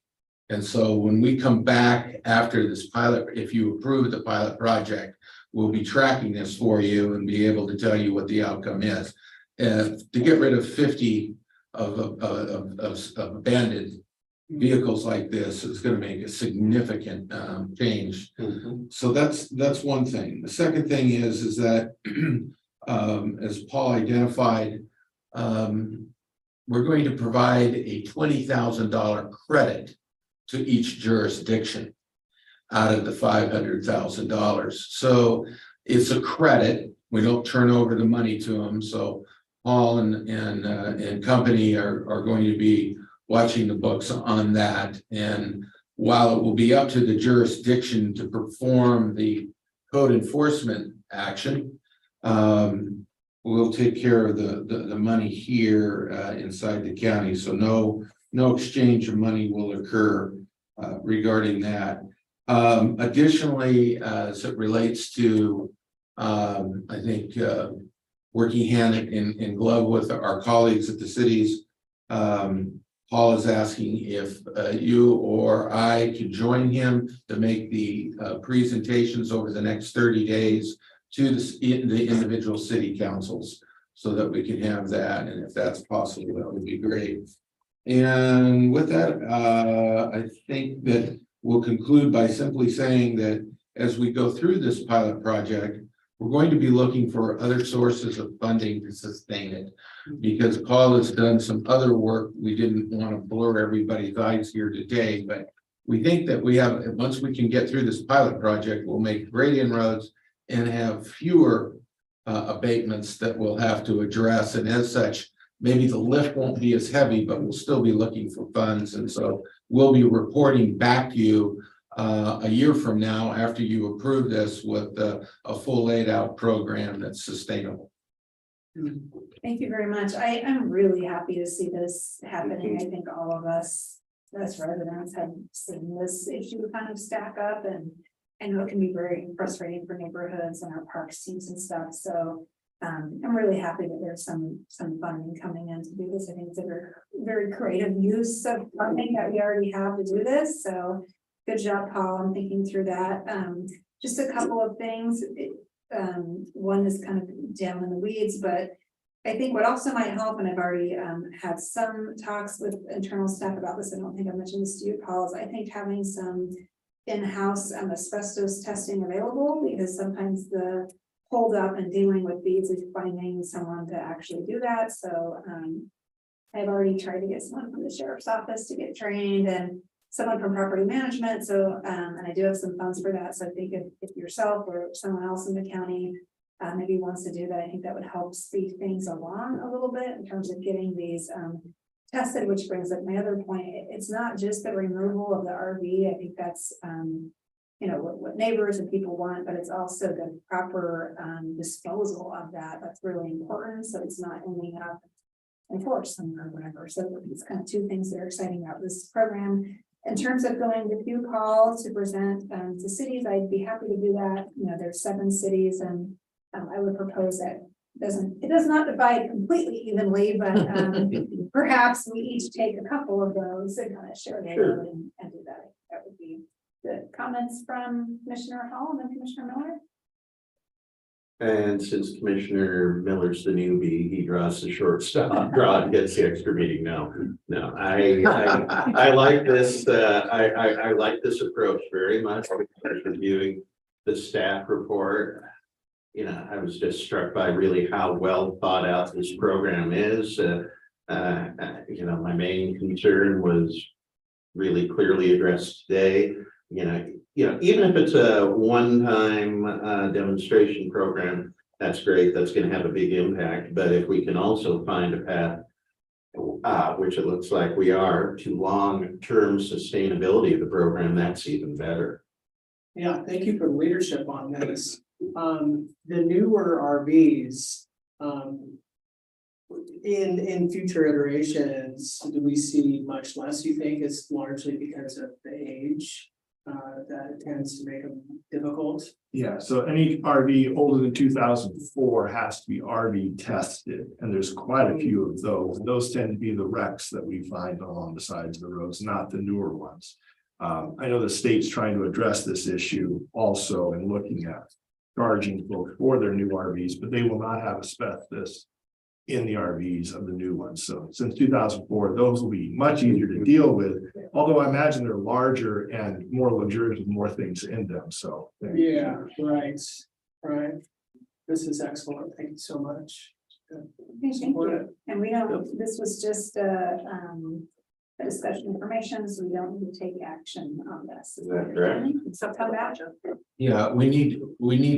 And so when we come back after this pilot, if you approve the pilot project, we'll be tracking this for you and be able to tell you what the outcome is. And to get rid of 50 of abandoned vehicles like this is going to make a significant change. So that's one thing. The second thing is that as Paul identified, we're going to provide a $20,000 credit to each jurisdiction out of the $500,000. So it's a credit. We don't turn over the money to them. So Paul and company are going to be watching the books on that. And while it will be up to the jurisdiction to perform the code enforcement action, we'll take care of the money here inside the county. So no exchange of money will occur regarding that. Additionally, as it relates to, I think, working hand in glove with our colleagues at the cities, Paul is asking if you or I could join him to make the presentations over the next 30 days to the individual city councils so that we can have that. And if that's possible, that would be great. And with that, I think that we'll conclude by simply saying that as we go through this pilot project, we're going to be looking for other sources of funding to sustain it, because Paul has done some other work. We didn't want to blur everybody's eyes here today, but we think that we have, once we can get through this pilot project, we'll make great inroads and have fewer abatements that we'll have to address. And as such, maybe the lift won't be as heavy, but we'll still be looking for funds. And so we'll be reporting back to you a year from now after you approve this with a full laid out program that's sustainable. Thank you very much. I'm really happy to see this happening. I think all of us as residents have seen this issue kind of stack up, and I know it can be very frustrating for neighborhoods and our parks teams and stuff. So I'm really happy that there's some funding coming in to do this. I think it's a very creative use of funding that we already have to do this. So good job, Paul, on thinking through that. Just a couple of things. One is kind of down in the weeds, but I think what also might help, and I've already had some talks with internal staff about this. I don't think I mentioned this to you, Paul, is I think having some in-house asbestos testing available, because sometimes the hold up and dealing with these is finding someone to actually do that. So I've already tried to get someone from the sheriff's office to get trained, and someone from property management. So and I do have some funds for that. So I think if yourself or someone else in the county maybe wants to do that, I think that would help speed things along a little bit in terms of getting these tested, which brings up my other point. It's not just the removal of the RV. I think that's you know, what neighbors and people want, but it's also the proper disposal of that. That's really important. So it's not ending up in force or whatever. So it's kind of two things that are exciting about this program. In terms of going with you, Paul, to present to cities, I'd be happy to do that. You know, there's 7 cities, and I would propose that it does not divide completely evenly, but perhaps we each take a couple of those and kind of share the Sure. load and do that. That would be good. Comments from Commissioner Hall and then Commissioner Miller? And since Commissioner Miller's the newbie, he draws the short straw, and gets the extra meeting. No, I like this, I like this approach very much. Reviewing the staff report. You know, I was just struck by really how well thought out this program is. You know, my main concern was really clearly addressed today. You know, even if it's a one-time demonstration program, that's great. That's going to have a big impact. But if we can also find a path, which it looks like we are, to long-term sustainability of the program, that's even better. Yeah, thank you for the leadership on this. The newer RVs, in future iterations, do we see much less, you think? It's largely because of the age that tends to make them difficult? Yeah, so any RV older than 2004 has to be RV tested, and there's quite a few of those. Those tend to be the wrecks that we find along the sides of the roads, not the newer ones. I know the state's trying to address this issue also and looking at charging folks for their new RVs, but they will not have asbestos in the RVs of the new ones. So since 2004, those will be much easier to deal with, although I imagine they're larger and more luxurious with more things in them. So Yeah, right. This is excellent. Thank you so much. Okay, thank you. And we don't, this was just a discussion information, so we don't need to take action on this. Is that Correct. So come back. Yeah, we need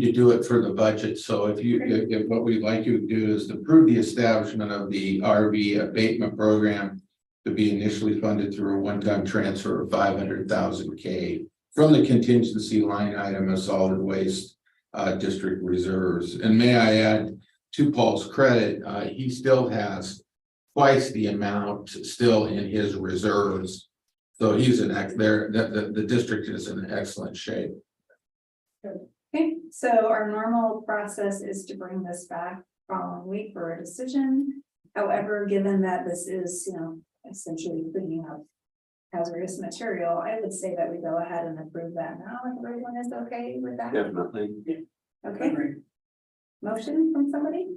to do it for the budget. So if what we'd like you to do is to approve the establishment of the RV abatement program to be initially funded through a one-time transfer of 500,000 K from the contingency line item of solid waste district reserves. And may I add, to Paul's credit, he still has twice the amount still in his reserves. So he's the district is in excellent shape. Okay, so our normal process is to bring this back following week for a decision. However, given that this is, essentially cleaning up hazardous material, I would say that we go ahead and approve that now, if everyone is okay with that. Definitely. Okay, motion from somebody?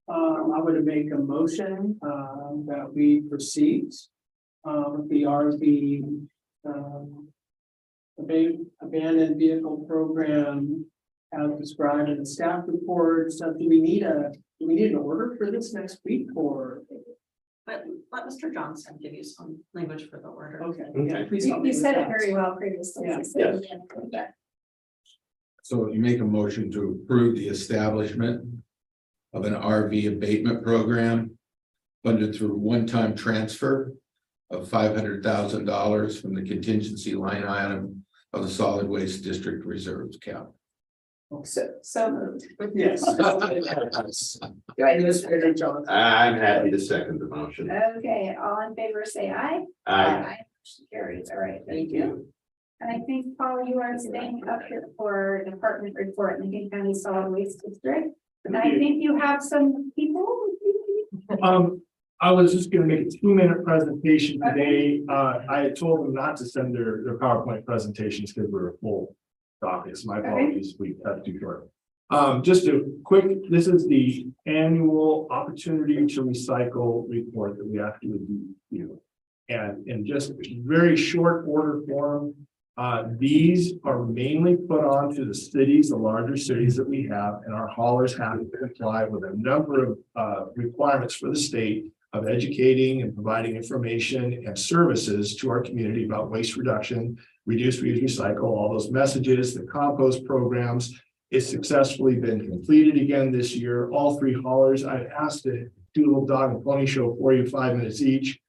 I would make a motion that we proceed with the RV abandoned vehicle program as described in the staff report. So do we need an order for this next week or? But let Mr. Johnson give you some language for the order. Okay. Okay. Yeah, please help me You with said it that. very well previously. Yeah. So Yes. So you make a motion to approve the establishment of an RV abatement program funded through one-time transfer of $500,000 from the contingency line item of the solid waste district reserves account. So moved. Yes. Administrator Johnson. I'm happy to second the motion. Okay, all in favor, say aye. I Motion carries. All right, thank you. And I think, Paul, you are staying up here for department report, Lincoln County Solid Waste District. And I think you have some people. I was just gonna make a 2-minute presentation today. I had told them not to send their PowerPoint presentations because we were full dockets. My apologies, we cut too short. Just a quick, this is the annual opportunity to recycle report that we have to do. And in just very short order form, these are mainly put onto the cities, the larger cities that we have, and our haulers have to comply with a number of requirements for the state of educating and providing information and services to our community about waste reduction, reduce, reuse, recycle, all those messages, the compost programs. It's successfully been completed again this year. All 3 haulers, I asked to do a little dog and pony show for you, 5 minutes each.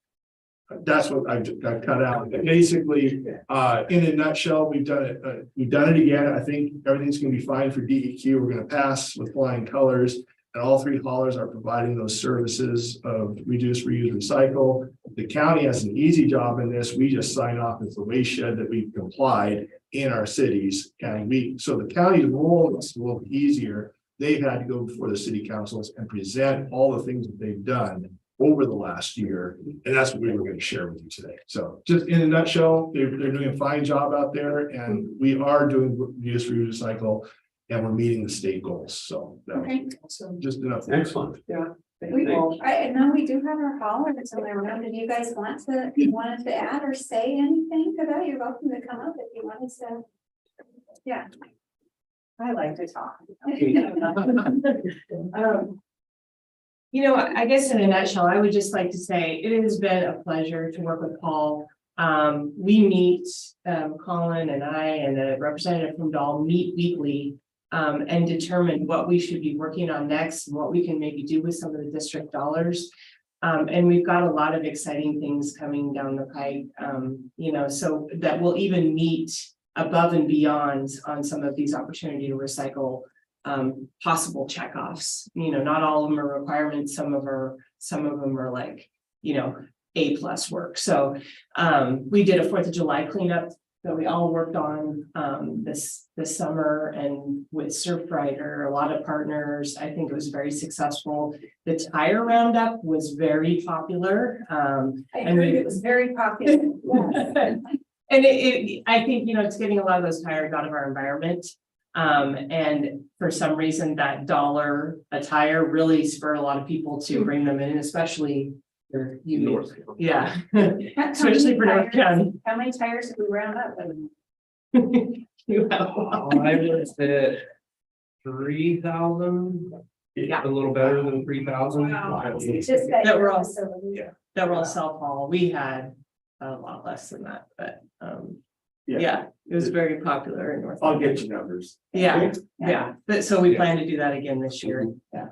That's what I cut out. Basically, in a nutshell, we've done it again. I think everything's gonna be fine for DEQ. We're gonna pass with flying colors. And all 3 haulers are providing those services of reduce, reuse, recycle. The county has an easy job in this. We just sign off as the waste shed that we've complied in our cities. And so the county's role is a little easier. they've had to go before the city councils and present all the things that they've done over the last year, and that's what we were going to share with you today. So just in a nutshell, they're doing a fine job out there, and we are doing reuse, reuse, recycle, and we're meeting the state goals. So that Okay. was just enough. Excellent. And now we do have our callers in the room. Did you guys wanted to add or say anything to that? You're welcome to come up if you wanted to. Yeah. I like to talk. You know, I guess in a nutshell, I would just like to say it has been a pleasure to work with Paul. We meet, Colin and I and a representative from Dahl meet weekly and determine what we should be working on next and what we can maybe do with some of the district dollars. And we've got a lot of exciting things coming down the pipe, you know, so that we'll even meet above and beyond on some of these opportunity to recycle possible checkoffs. You know, not all of them are requirements. Some of them are like, you know, A+ work. So we did a 4th of July cleanup that we all worked on this summer, and with Surfrider, a lot of partners. I think it was very successful. The tire roundup was very popular. I heard it was very popular. Yes. And I think, you know, it's getting a lot of those tires out of our environment. And for some reason, that $1 a tire really spurred a lot of people to bring them in, especially for you. Yeah, especially for North County. How many tires did we round up? You have a lot. I was at 3,000. Yeah. A little better than 3,000. Wow. It's just That we're all- facility. That were all self-haul. We had a lot less than that, but yeah, it was very popular in North. I'll get you numbers. Yeah, yeah, but so we plan to do that again this year. Yeah.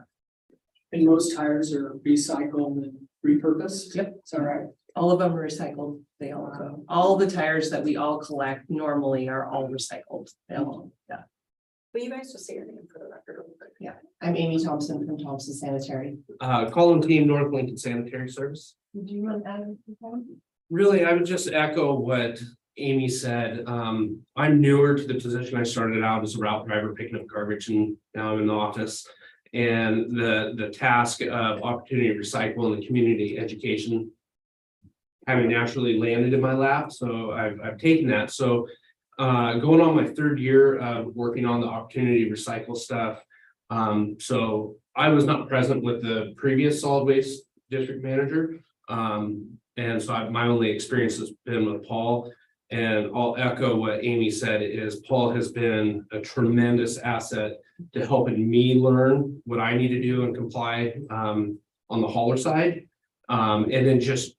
And most tires are recycled and repurposed? Yep. Is that right? All of them are recycled. They all go. All the tires that we all collect normally are all recycled. They all, yeah. Will you guys just say your name for the record? real quick? Yeah, I'm Amy Thompson from Thompson Sanitary. Colin Team, North Lincoln Sanitary Service. Did you want to add anything? Really, I would just echo what Amy said. I'm newer to the position. I started out as a route driver picking up garbage, and now I'm in the office. And the task of opportunity to recycle and the community education having naturally landed in my lap. So I've taken that. So going on my 3rd year of working on the opportunity to recycle stuff. So I was not present with the previous solid waste district manager. And so my only experience has been with Paul. And I'll echo what Amy said is Paul has been a tremendous asset to helping me learn what I need to do and comply on the hauler side. And then just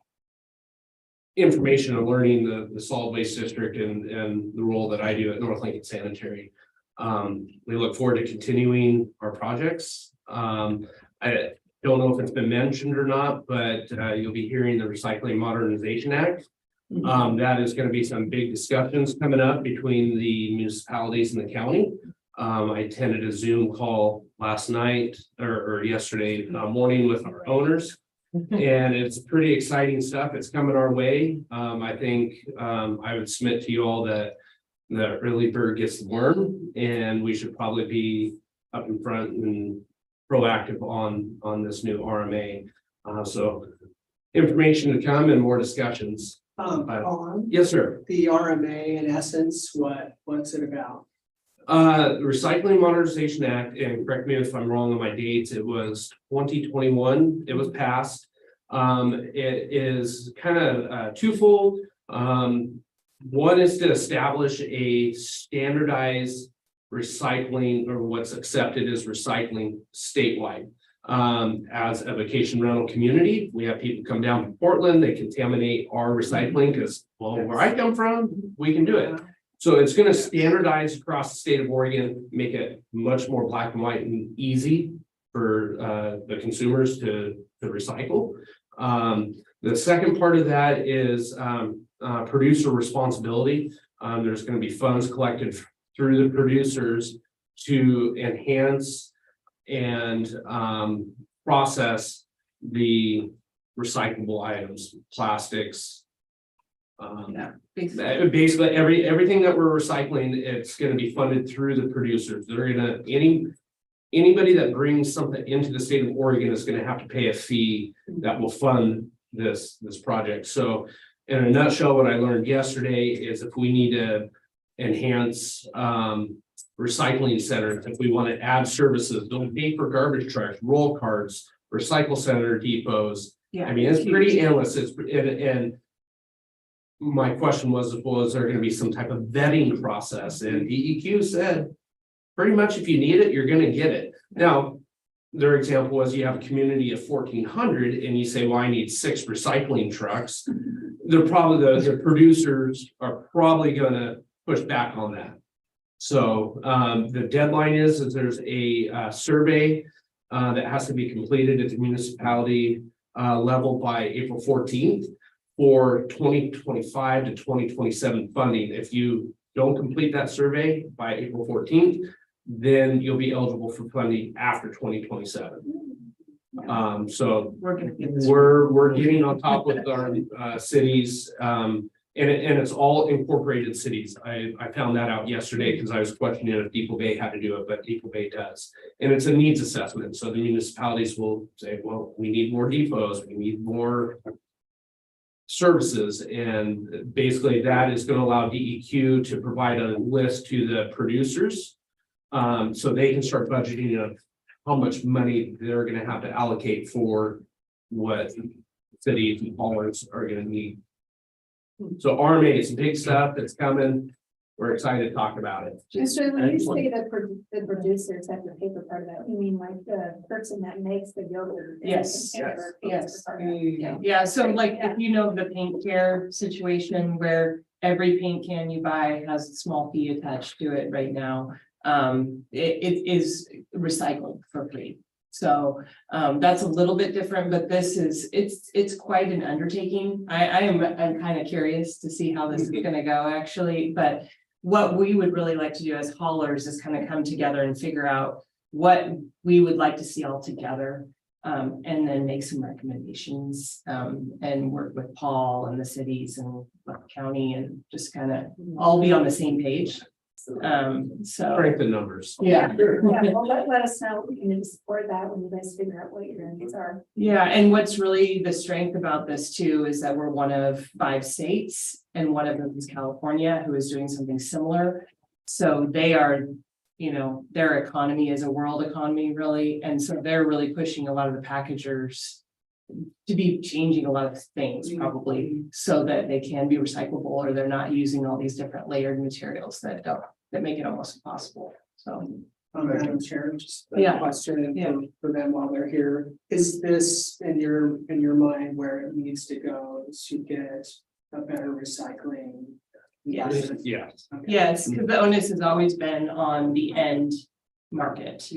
information and learning the solid waste district and the role that I do at North Lincoln Sanitary. We look forward to continuing our projects. I don't know if it's been mentioned or not, but you'll be hearing the Recycling Modernization Act. That is going to be some big discussions coming up between the municipalities and the county. I attended a Zoom call last night or yesterday morning with our owners. And it's pretty exciting stuff. It's coming our way. I think I would submit to you all that the early bird gets the worm, and we should probably be up in front and proactive on this new RMA. So information to come and more discussions. On Yes, sir. the RMA, in essence, what's it about? The Recycling Modernization Act, and correct me if I'm wrong on my dates, it was 2021, it was passed. It is kind of twofold. One is to establish a standardized recycling, or what's accepted as recycling statewide. As a vacation rental community, we have people come down from Portland, they contaminate our recycling because, well, where I come from, we can do it. So it's going to standardize across the state of Oregon, make it much more black and white and easy for the consumers to recycle. The second part of that is producer responsibility. There's going to be funds collected through the producers to enhance and process the recyclable items, plastics. Basically everything that we're recycling, it's going to be funded through the producers. They're gonna anybody that brings something into the state of Oregon is gonna have to pay a fee that will fund this project. So in a nutshell, what I learned yesterday is if we need to enhance recycling centers, if we want to add services, don't pay for garbage trucks, roll carts, recycle center depots. I mean, it's pretty endless. And my question was there going to be some type of vetting process? And DEQ said, pretty much if you need it, you're going to get it. Now, their example was you have a community of 1,400 and you say, well, I need 6 recycling trucks. They're probably, the producers are probably going to push back on that. So the deadline is there's a survey that has to be completed at the municipality level by April 14th for 2025 to 2027 funding. If you don't complete that survey by April 14th, then you'll be eligible for funding after 2027. So we're getting on top with our cities, and it's all incorporated cities. I found that out yesterday because I was questioning if Depot Bay had to do it, but Depot Bay does. And it's a needs assessment. So the municipalities will say, well, we need more depots, we need more services. And basically that is going to allow DEQ to provide a list to the producers. So they can start budgeting of how much money they're going to have to allocate for what cities and haulers are going to need. So RMA is big stuff that's coming. We're excited to talk about it. So when you say the producers have to pay for part of that, you mean like the person that makes the yogurt? Yes, Yes. Yeah, so like if you know the paint care situation where every paint can you buy has a small fee attached to it right now. It is recycled for free. So that's a little bit different, but this is, it's quite an undertaking. I'm kind of curious to see how this is gonna go actually, but what we would really like to do as haulers is kind of come together and figure out what we would like to see all together. And then make some recommendations and work with Paul and the cities and the county and just kind of all be on the same page. So Strengthen numbers. yeah. Yeah, well, let us know, we can support that when you guys figure out what your needs are. Yeah, and what's really the strength about this too is that we're one of 5 states and one of them is California, who is doing something similar. So they are, you know, their economy is a world economy really, and so they're really pushing a lot of the packagers to be changing a lot of things probably so that they can be recyclable or they're not using all these different layered materials that make it almost impossible. So Madam Chair, just a Yeah. question Yeah. for them while they're here. Is this in your mind where it needs to go to get a better recycling? Yes. Yeah. Okay. yes, because the onus has always been on the end market.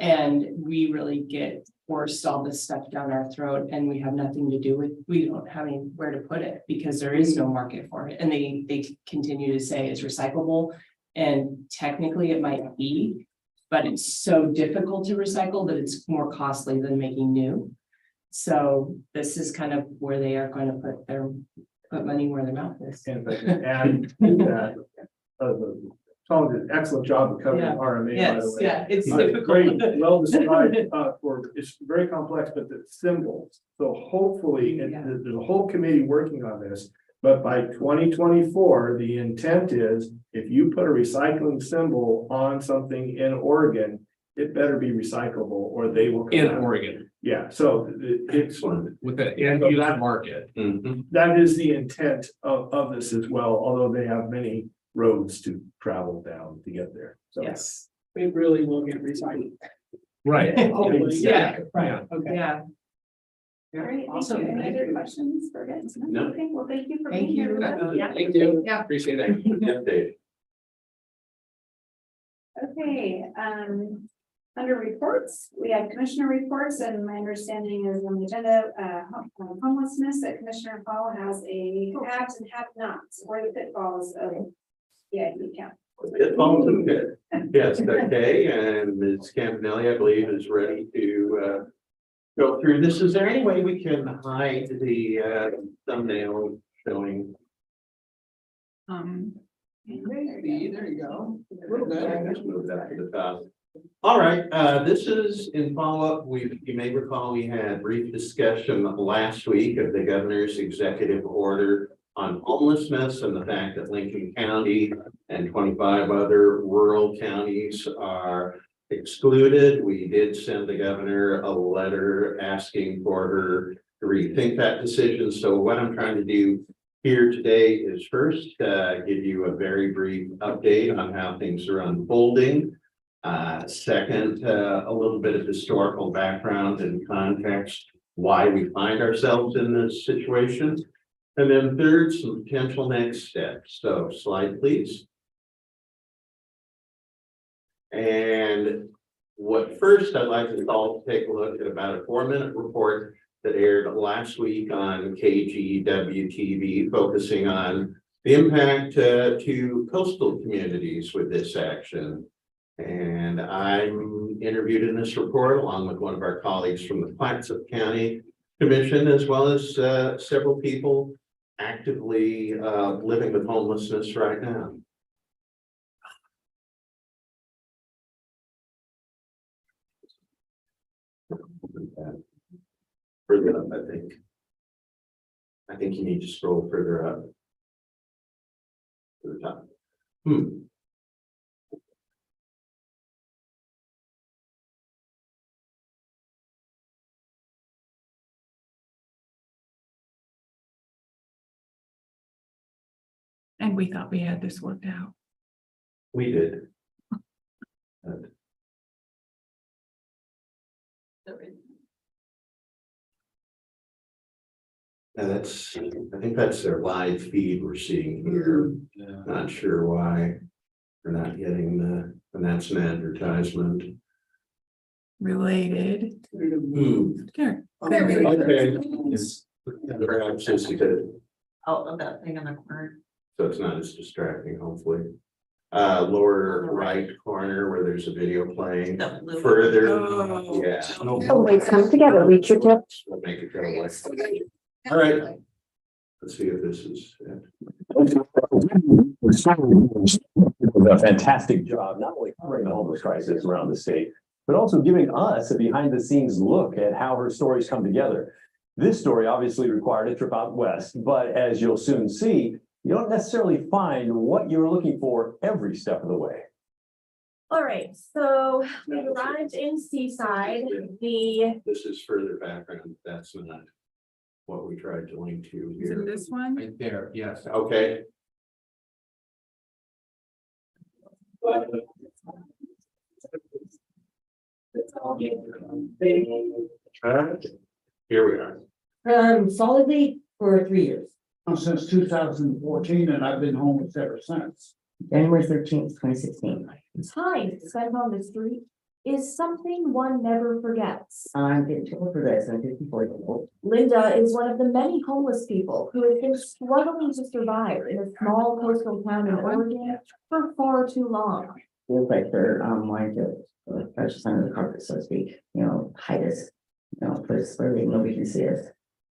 And we really get forced all this stuff down our throat and we have nothing to do with, we don't have anywhere to put it because there is no market for it. And they continue to say it's recyclable and technically it might be, but it's so difficult to recycle that it's more costly than making new. So this is kind of where they are going to put money where their mouth is. And if I can add to that, Tom did an excellent job of covering Yeah. RMA, by the Yes, way. yeah, it's Great, difficult. well described, it's very complex, but the symbols. So hopefully, Yeah. there's a whole committee working on this. But by 2024, the intent is if you put a recycling symbol on something in Oregon, it better be recyclable or they will. come In out. Oregon Yeah, so it's, Excellent. with the end use market. Mhm. that is the intent of this as well, although they have many roads to travel down to get there. So. Yes. It really will get recycled. Right. Hopefully. Yeah, Right. Okay. Yeah. Great, thank Awesome. you. Any other questions for guys? No. Okay, well, thank you for Thank being here you. with us. Yeah. Thank you. Yeah. Appreciate it. Update. Okay, under reports, we have commissioner reports and my understanding is on the agenda, homelessness, that Commissioner Paul has a haves and have-nots or the pitfalls of the ID count. It falls in good. Yes, okay, and Ms. Campanelli, I believe, is ready to go through this. Is there any way we can hide the thumbnail showing? There you go. A little bit. Just move that to the top. All right, this is in follow-up. You may recall, we had brief discussion last week of the governor's executive order on homelessness and the fact that Lincoln County and 25 other rural counties are excluded. We did send the governor a letter asking for her to rethink that decision. So what I'm trying to do here today is first give you a very brief update on how things are unfolding. Second, a little bit of historical background and context, why we find ourselves in this situation. And then third, some potential next steps. So slide, please. And what first I'd like us all to take a look at about a 4-minute report that aired last week on KGWTV, focusing on the impact to coastal communities with this action. And I'm interviewed in this report along with one of our colleagues from the Clatsop County Commission, as well as several people actively living with homelessness right now. Further up, I think you need to scroll further up to the top. And we thought we had this worked out. We did. And that's, I think that's their live feed we're seeing here. Not sure why we're not getting and that's an advertisement. Related. Sure. Okay. Perhaps just because, Out of that thing in the corner. so it's not as distracting, hopefully. Lower right corner where there's a video playing. That blue. Further, Oh. yeah. Come together, reach your tip. We'll make it go away. All right. Let's see if this is it. A fantastic job, not only covering the homeless crisis around the state, but also giving us a behind the scenes look at how her stories come together. This story obviously required a trip out west, but as you'll soon see, you don't necessarily find what you're looking for every step of the way. All right, so we arrived in Seaside, This is further background. That's not what we tried to link to Is it here. this one? Right there, yes. Okay. Here we are. solidly for 3 years, Since 2014, and I've been homeless ever since. January 13th, 2016. Time spent on the street is something one never forgets. I'm getting too for this, I'm 54 years old. Linda is one of the many homeless people who has been struggling to survive in a small coastal town in Oregon for far too long. Feels like they're wanting to push us under the carpet, so to speak, hide us, put us where nobody can see us.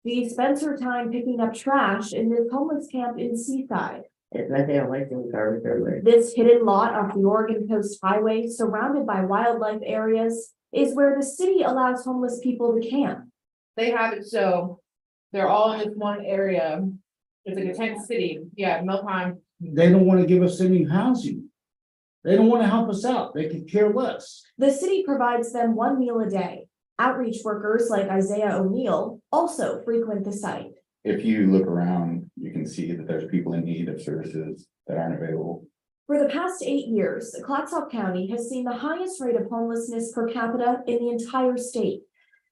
She spends her time picking up trash in this homeless camp in Seaside. It's like they don't like doing garbage everywhere. This hidden lot off the Oregon Coast Highway, surrounded by wildlife areas, is where the city allows homeless people to camp. They have it so they're all in this one area. It's like a tent city. Yeah, Milpine. They don't want to give us any housing. They don't want to help us out. They could care less. The city provides them one meal a day. Outreach workers like Isaiah O'Neill also frequent the site. If you look around, you can see that there's people in need of services that aren't available. For the past 8 years, Clatsop County has seen the highest rate of homelessness per capita in the entire state.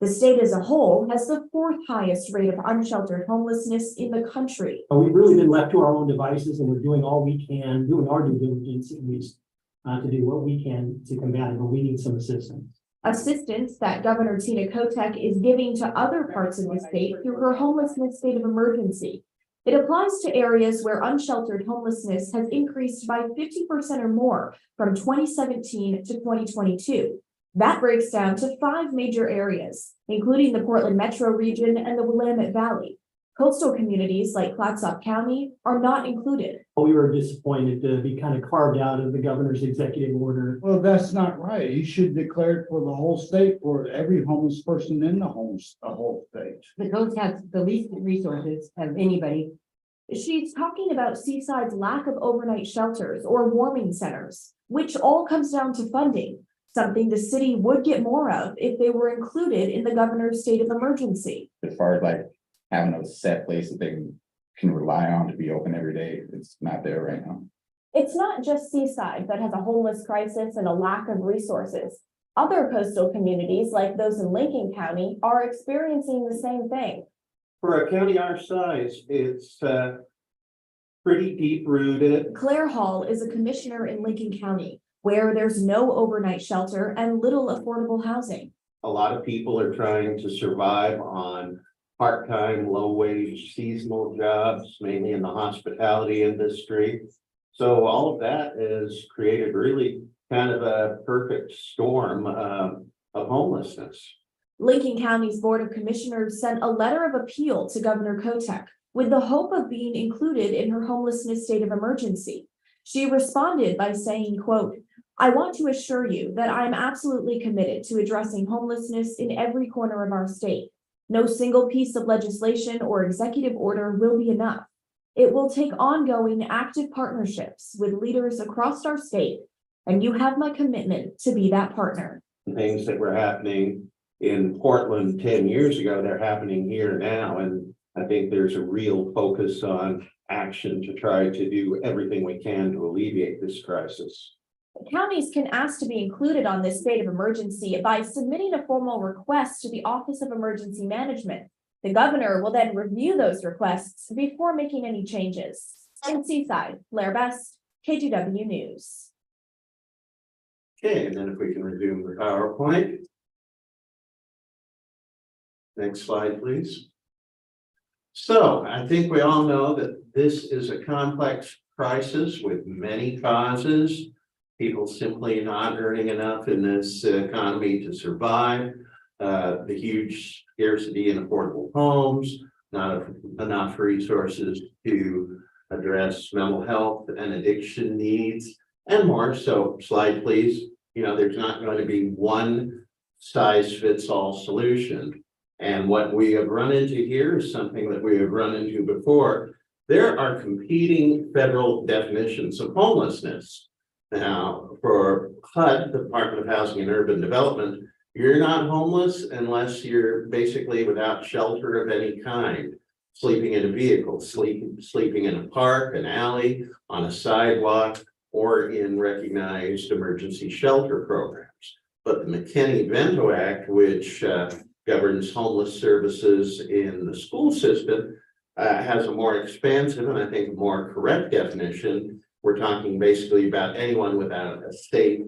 The state as a whole has the 4th highest rate of unsheltered homelessness in the country. We've really been left to our own devices, and we're doing all we can, doing our due diligence at least, to do what we can to combat it, but we need some assistance. Assistance that Governor Tina Kotek is giving to other parts of the state through her homelessness state of emergency. It applies to areas where unsheltered homelessness has increased by 50% or more from 2017 to 2022. That breaks down to 5 major areas, including the Portland metro region and the Willamette Valley. Coastal communities like Clatsop County are not included. We were disappointed to be kind of carved out of the governor's executive order. Well, that's not right. You should declare it for the whole state, for every homeless person in the whole state. The coast has the least resources of anybody. She's talking about Seaside's lack of overnight shelters or warming centers, which all comes down to funding, something the city would get more of if they were included in the governor's state of emergency. As far as like having a set place that they can rely on to be open every day, it's not there right now. It's not just Seaside that has a homeless crisis and a lack of resources. Other coastal communities, like those in Lincoln County, are experiencing the same thing. For a county our size, it's pretty deep rooted. Claire Hall is a commissioner in Lincoln County, where there's no overnight shelter and little affordable housing. A lot of people are trying to survive on part-time, low-wage seasonal jobs, mainly in the hospitality industry. So all of that has created really kind of a perfect storm of homelessness. Lincoln County's Board of Commissioners sent a letter of appeal to Governor Kotek with the hope of being included in her homelessness state of emergency. She responded by saying, quote, "I want to assure you that I am absolutely committed to addressing homelessness in every corner of our state. No single piece of legislation or executive order will be enough. It will take ongoing active partnerships with leaders across our state, and you have my commitment to be that partner." Things that were happening in Portland 10 years ago, they're happening here now. And I think there's a real focus on action to try to do everything we can to alleviate this crisis. Counties can ask to be included on this state of emergency by submitting a formal request to the Office of Emergency Management. The governor will then review those requests before making any changes. In Seaside, Blair Best, KGW News. Okay, and then if we can resume the PowerPoint. Next slide, please. So I think we all know that this is a complex crisis with many causes. People simply not earning enough in this economy to survive. The huge scarcity in affordable homes, not enough resources to address mental health and addiction needs, and more. So slide, please. You know, there's not going to be one size fits all solution. And what we have run into here is something that we have run into before. There are competing federal definitions of homelessness. Now, for HUD, the Department of Housing and Urban Development, you're not homeless unless you're basically without shelter of any kind, sleeping in a vehicle, sleeping in a park, an alley, on a sidewalk, or in recognized emergency shelter programs. But the McKinney-Vento Act, which governs homeless services in the school system, has a more expansive and I think more correct definition. We're talking basically about anyone without a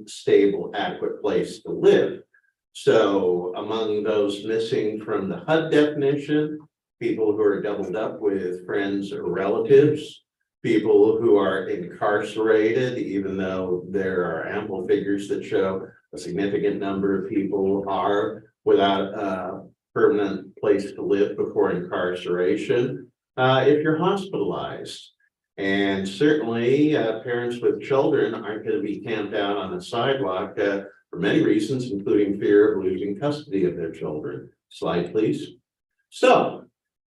stable, adequate place to live. So among those missing from the HUD definition, people who are doubled up with friends or relatives, people who are incarcerated, even though there are ample figures that show a significant number of people are without a permanent place to live before incarceration. If you're hospitalized, and certainly parents with children aren't going to be camped out on the sidewalk for many reasons, including fear of losing custody of their children. Slide, please. So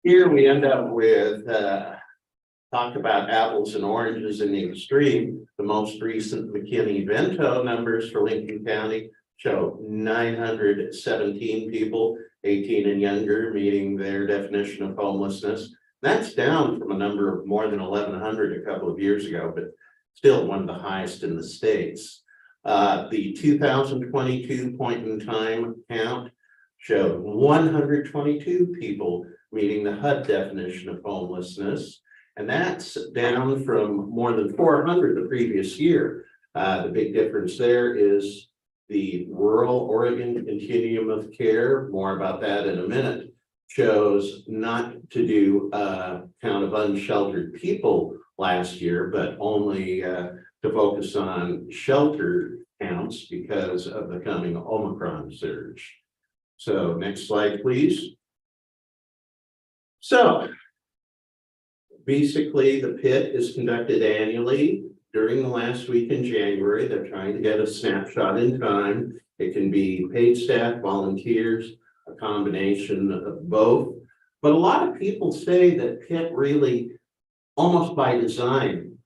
here we end up with talk about apples and oranges in the extreme. The most recent McKinney-Vento numbers for Lincoln County show 917 people, 18 and younger, meeting their definition of homelessness. That's down from a number of more than 1,100 a couple of years ago, but still one of the highest in the states. The 2022 point in time count showed 122 people meeting the HUD definition of homelessness, and that's down from more than 400 the previous year. The big difference there is the rural Oregon continuum of care, more about that in a minute, chose not to do a count of unsheltered people last year, but only to focus on shelter counts because of the coming Omicron surge. So next slide, please. So Basically, the pit is conducted annually during the last week in January. They're trying to get a snapshot in time. It can be paid staff, volunteers, a combination of both. But a lot of people say that pit really, almost by design,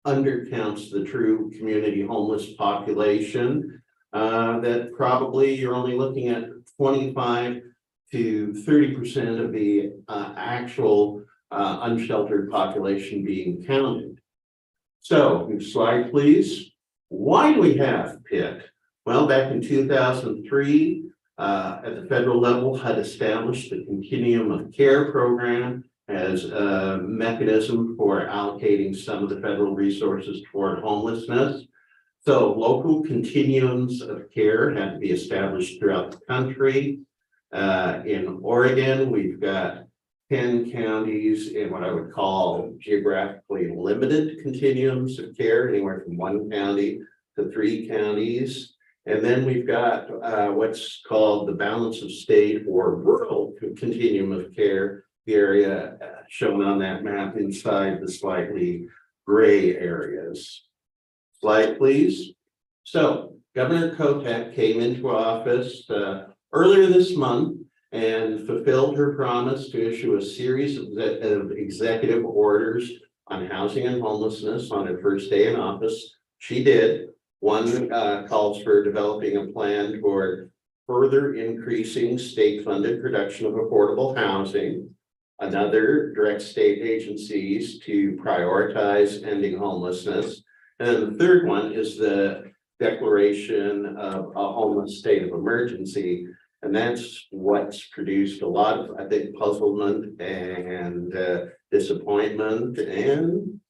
undercounts the true community homeless population. That probably you're only looking at 25 to 30% of the actual unsheltered population being counted. So, next slide, please. Why do we have PIT? Well, back in 2003, at the federal level, HUD established the Continuum of Care program as a mechanism for allocating some of the federal resources toward homelessness. So local continuums of care had to be established throughout the country. In Oregon, we've got 10 counties in what I would call geographically limited continuums of care, anywhere from 1 county to 3 counties. And then we've got what's called the balance of state or rural continuum of care, the area shown on that map inside the slightly gray areas. Slide, please. So Governor Kotek came into office earlier this month and fulfilled her promise to issue a series of executive orders on housing and homelessness on her first day in office. She did. One calls for developing a plan toward further increasing state-funded production of affordable housing. Another directs state agencies to prioritize ending homelessness. And the third one is the declaration of a homeless state of emergency. And that's what's produced a lot of, I think, puzzlement and disappointment and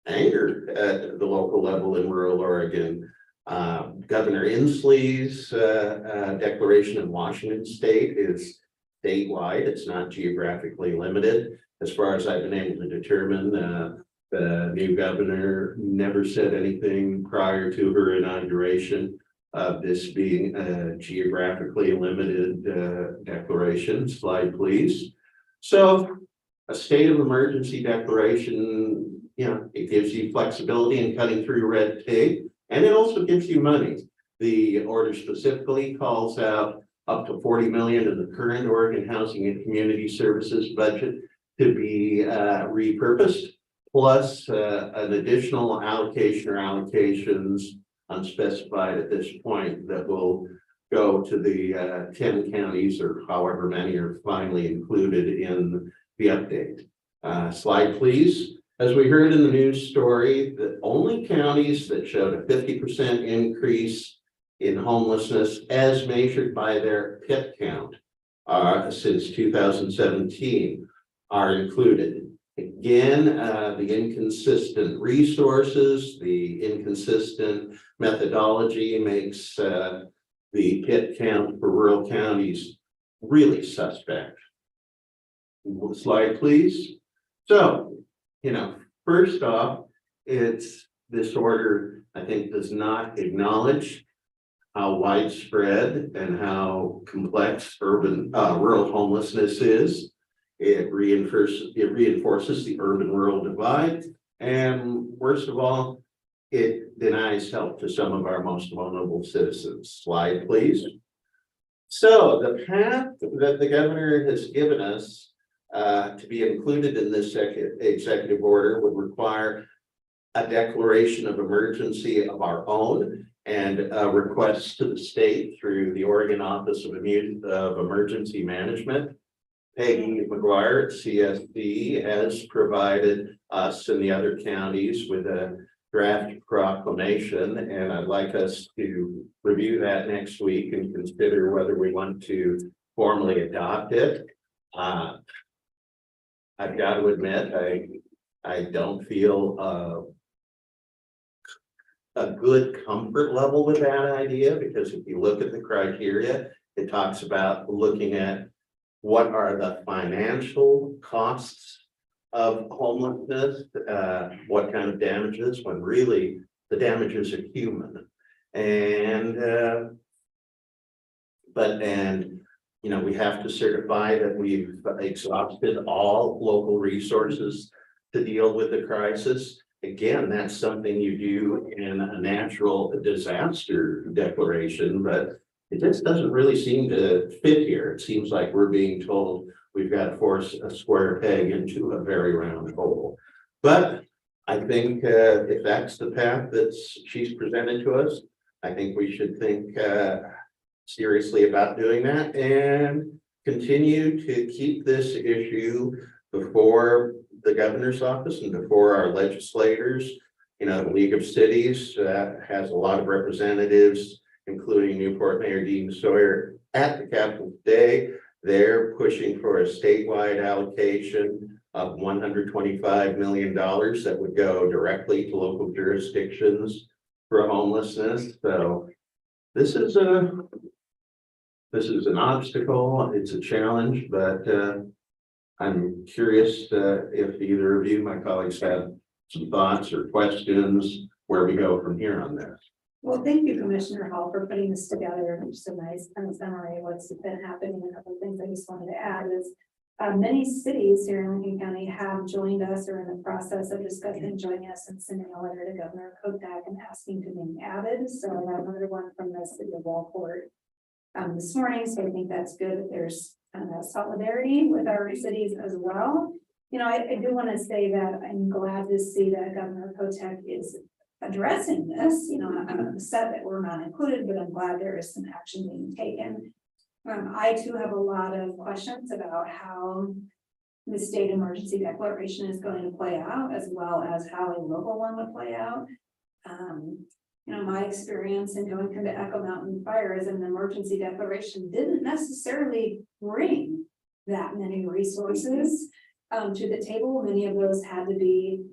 anger at the local level in rural Oregon. Governor Inslee's declaration in Washington State is statewide. It's not geographically limited. As far as I've been able to determine, the new governor never said anything prior to her inauguration of this being a geographically limited declaration. Slide, please. So a state of emergency declaration, you know, it gives you flexibility in cutting through red tape, and it also gives you money. The order specifically calls out up to 40 million of the current Oregon Housing and Community Services budget to be repurposed, plus an additional allocation or allocations unspecified at this point that will go to the 10 counties or however many are finally included in the update. Slide, please. As we heard in the news story, the only counties that showed a 50% increase in homelessness as measured by their PIT count since 2017 are included. Again, the inconsistent resources, the inconsistent methodology makes the PIT count for rural counties really suspect. Slide, please. So, you know, first off, it's this order, I think, does not acknowledge how widespread and how complex urban rural homelessness is. It reinforces the urban-rural divide, and worst of all, it denies help to some of our most vulnerable citizens. Slide, please. So the path that the governor has given us to be included in this executive order would require a declaration of emergency of our own and requests to the state through the Oregon Office of Emergency Management. Peggy McGuire at CSD has provided us and the other counties with a draft proclamation, and I'd like us to review that next week and consider whether we want to formally adopt it. I've got to admit, I don't feel a good comfort level with that idea, because if you look at the criteria, it talks about looking at what are the financial costs of homelessness, what kind of damages, when really the damages are human. And you know, we have to certify that we've exhausted all local resources to deal with the crisis. Again, that's something you do in a natural disaster declaration, but it just doesn't really seem to fit here. It seems like we're being told we've got to force a square peg into a very round hole. But I think if that's the path that she's presented to us, I think we should think seriously about doing that and continue to keep this issue before the governor's office and before our legislators. You know, the League of Cities has a lot of representatives, including Newport Mayor Dean Sawyer at the Capitol today. They're pushing for a statewide allocation of $125 million that would go directly to local jurisdictions for homelessness. So this is an obstacle, it's a challenge, but I'm curious if either of you, my colleagues, have some thoughts or questions where we go from here on this. Well, thank you, Commissioner Hall, for putting this together. Just a nice kind of summary of what's been happening. A couple of things I just wanted to add is many cities here in Lincoln County have joined us or in the process of discussing joining us and sending a letter to Governor Kodak and asking to be added. So I have another one from the city of Walport this morning. So I think that's good that there's kind of solidarity with our cities as well. You know, I do want to say that I'm glad to see that Governor Kotek is addressing this. You know, I'm upset that we're not included, but I'm glad there is some action being taken. I too have a lot of questions about how the state emergency declaration is going to play out, as well as how a local one would play out. You know, my experience in going through the Echo Mountain fires and the emergency declaration didn't necessarily bring that many resources to the table. Many of those had to be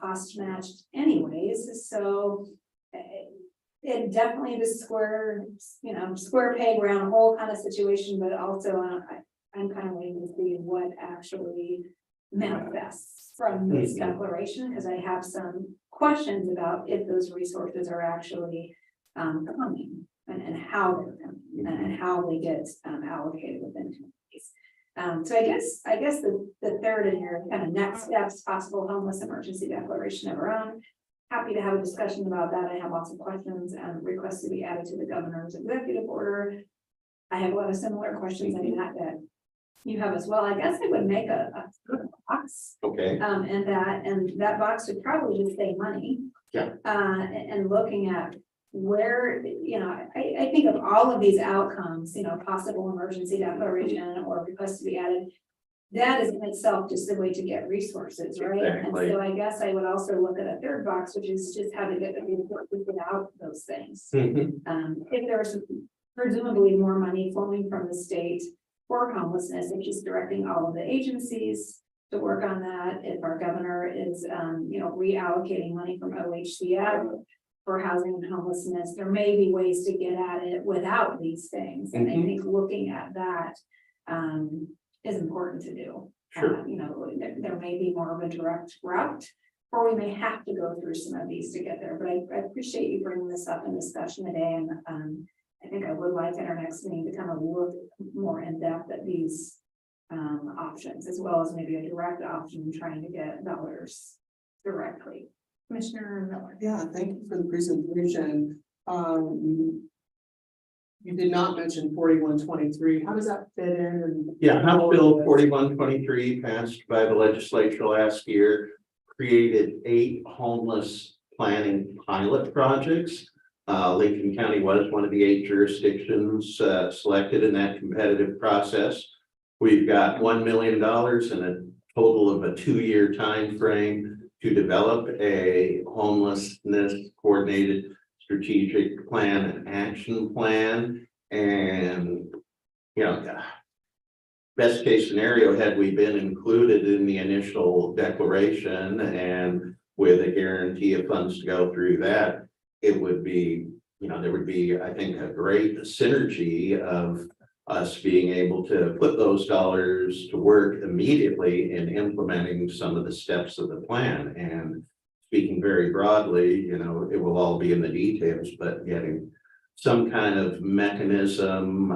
cost matched anyways. So it definitely the square peg round hole kind of situation, but also I'm kind of waiting to see what actually manifests from this declaration, because I have some questions about if those resources are actually coming and how they're coming and how they get allocated within communities. So I guess the third in your kind of next steps, possible homeless emergency declaration of our own. Happy to have a discussion about that. I have lots of questions and requests to be added to the governor's executive order. I have a lot of similar questions that you have as well. I guess I would make a box. Okay. And that box would probably just say money. Yeah. And looking at where, you know, I think of all of these outcomes, you know, possible emergency declaration or request to be added. That is in itself just a way to get resources, right? Exactly. And so I guess I would also look at a third box, which is just how to get the resources without those things. If there's presumably more money flowing from the state for homelessness, and just directing all of the agencies to work on that. If our governor is, you know, reallocating money from OHCF for housing and homelessness, there may be ways to get at it without these things. And I think looking at that is important to do. Sure. You know, there may be more of a direct route, or we may have to go through some of these to get there. But I appreciate you bringing this up in discussion today. And I think I would like at our next meeting to kind of look more in depth at these options, as well as maybe a direct option trying to get dollars directly. Commissioner Miller. Yeah, thank you for the presentation. You did not mention 4123. How does that fit in? Yeah, House Bill 4123 passed by the legislature last year, created 8 homeless planning pilot projects. Lincoln County was one of the 8 jurisdictions selected in that competitive process. We've got $1 million and a total of a 2-year time frame to develop a homelessness coordinated strategic plan and action plan. And, you know, best case scenario, had we been included in the initial declaration and with a guarantee of funds to go through that, it would be, you know, there would be, I think, a great synergy of us being able to put those dollars to work immediately in implementing some of the steps of the plan. And speaking very broadly, you know, it will all be in the details, but getting some kind of mechanism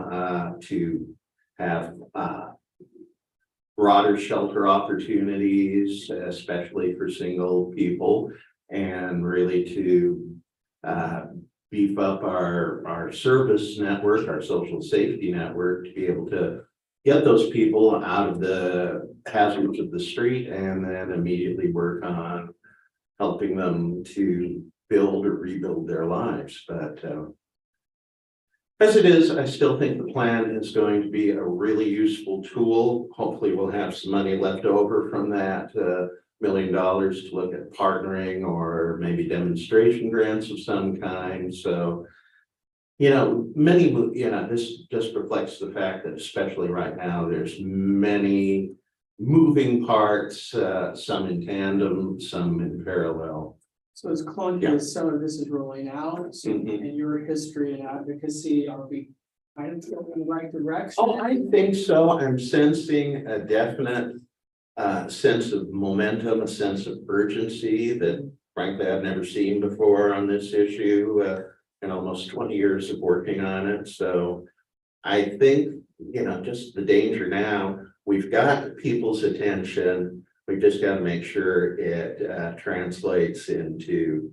to have broader shelter opportunities, especially for single people, and really to beef up our service network, our social safety network, to be able to get those people out of the hazards of the street and then immediately work on helping them to build or rebuild their lives. But as it is, I still think the plan is going to be a really useful tool. Hopefully we'll have some money left over from that $1 million to look at partnering or maybe demonstration grants of some kind. So, you know, this just reflects the fact that especially right now, there's many moving parts, some in tandem, some in parallel. So as clunky as some of this is rolling out, so in your history and advocacy, are we kind of going in the right direction? Oh, I think so. I'm sensing a definite sense of momentum, a sense of urgency that frankly I've never seen before on this issue in almost 20 years of working on it. So I think, you know, just the danger now, we've got people's attention. We just got to make sure it translates into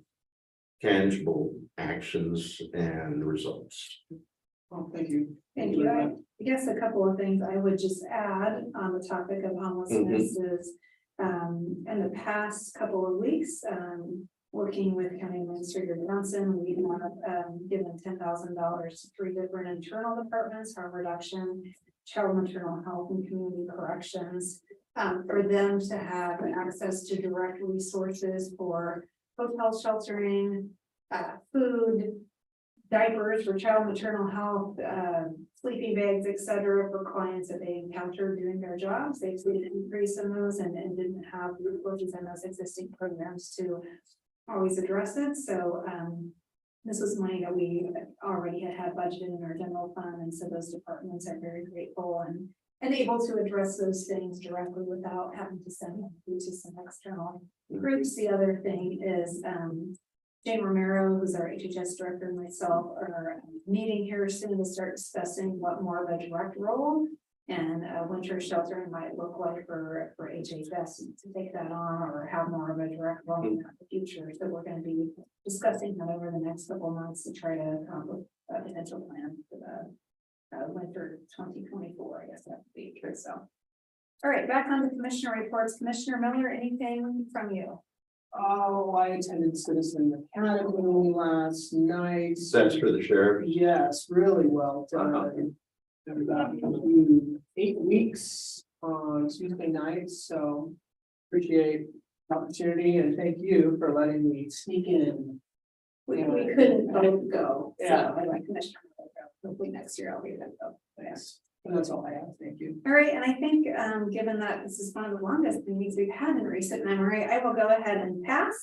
tangible actions and results. Well, thank you. Thank you. I guess a couple of things I would just add on the topic of homelessness is, in the past couple of weeks, working with County Administrator Johnson, we have given $10,000 to 3 different internal departments, harm reduction, child maternal health, and community corrections, for them to have access to direct resources for hotel sheltering, food, diapers for child maternal health, sleeping bags, etc., for clients that they encounter doing their jobs. They've seen an increase in those and didn't have resources in those existing programs to always address it. So this was money that we already had budgeted in our general fund, and so those departments are very grateful and able to address those things directly without having to send them to some external groups. The other thing is Jane Romero, who's our HHS director, and myself are meeting here soon to start discussing what more of a direct role and winter sheltering might look like for HHS to take that on or have more of a direct role in the future. So we're going to be discussing that over the next couple of months to try to come up with a potential plan for the winter 2024, I guess that would be true. So, all right, back on the commissioner reports. Commissioner Miller, anything from you? Oh, I attended Citizen Academy last night. That's for the sheriff. Yes, really well done. About 8 weeks on Tuesday nights, so appreciate the opportunity and thank you for letting me sneak in. We couldn't both go. Yeah. So I like Commissioner Miller. Hopefully next year I'll be able to go. But yes. And that's all I have. Thank you. All right, and I think given that this is one of the longest meetings we've had in recent memory, I will go ahead and pass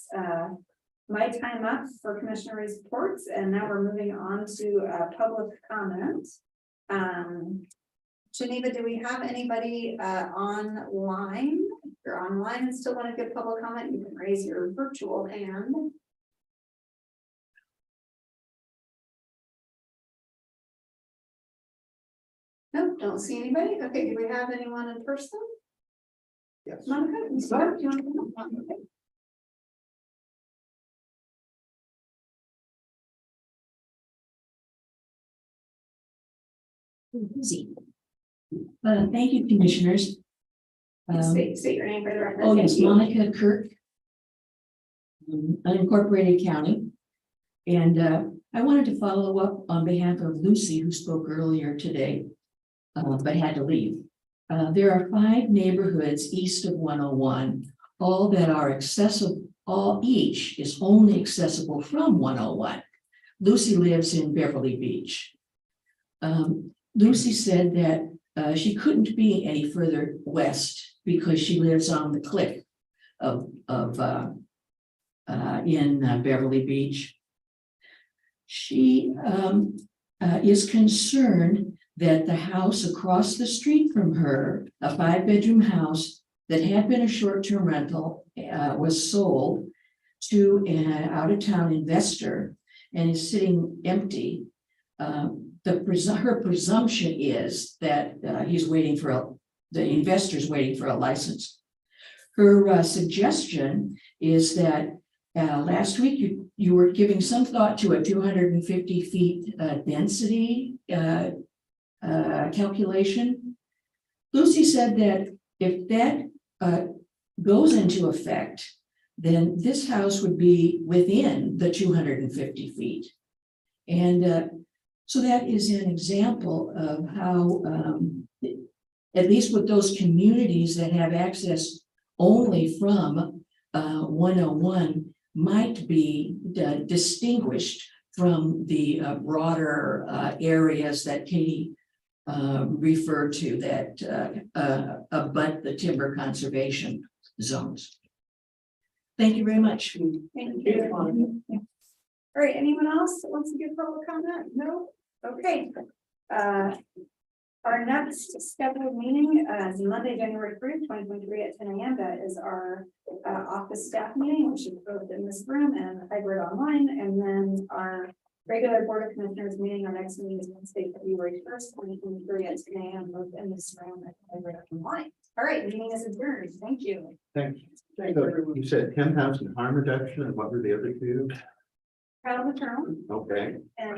my time up for commissioner reports, and now we're moving on to public comment. Geneva, do we have anybody online? If you're online and still want to give public comment, you can raise your virtual hand. Nope, don't see anybody. Okay, do we have anyone in person? Yes. Monica, you start? Do you want to come up? Okay. Busy. Thank you, commissioners. State your name for the record. Oh, yes, Thank you. Monica Kirk, unincorporated county. And I wanted to follow up on behalf of Lucy, who spoke earlier today, but had to leave. There are 5 neighborhoods east of 101, all that are accessible, each is only accessible from 101. Lucy lives in Beverly Beach. Lucy said that she couldn't be any further west because she lives on the cliff in Beverly Beach. She is concerned that the house across the street from her, a 5-bedroom house that had been a short-term rental, was sold to an out-of-town investor and is sitting empty. Her presumption is that he's waiting for the investors waiting for a license. Her suggestion is that last week you were giving some thought to a 250 feet density calculation. Lucy said that if that goes into effect, then this house would be within the 250 feet. And so that is an example of how, at least with those communities that have access only from 101, might be distinguished from the broader areas that Katie referred to that abut the timber conservation zones. Thank you very much. Thank you. All right, anyone else that wants to give public comment? No? Okay. Our next scheduled meeting is Monday, January 3rd, 2023 at 10 a.m. That is our office staff meeting, which is both in this room and hybrid online. And then our regular Board of Commissioners meeting, our next meeting is Wednesday, February 1st, 2023 at 10 a.m. both in this room and hybrid online. All right, meeting is adjourned. Thank you. Thank you. So you said 10,000 harm reduction, and what were the other two? Proud maternal Okay. and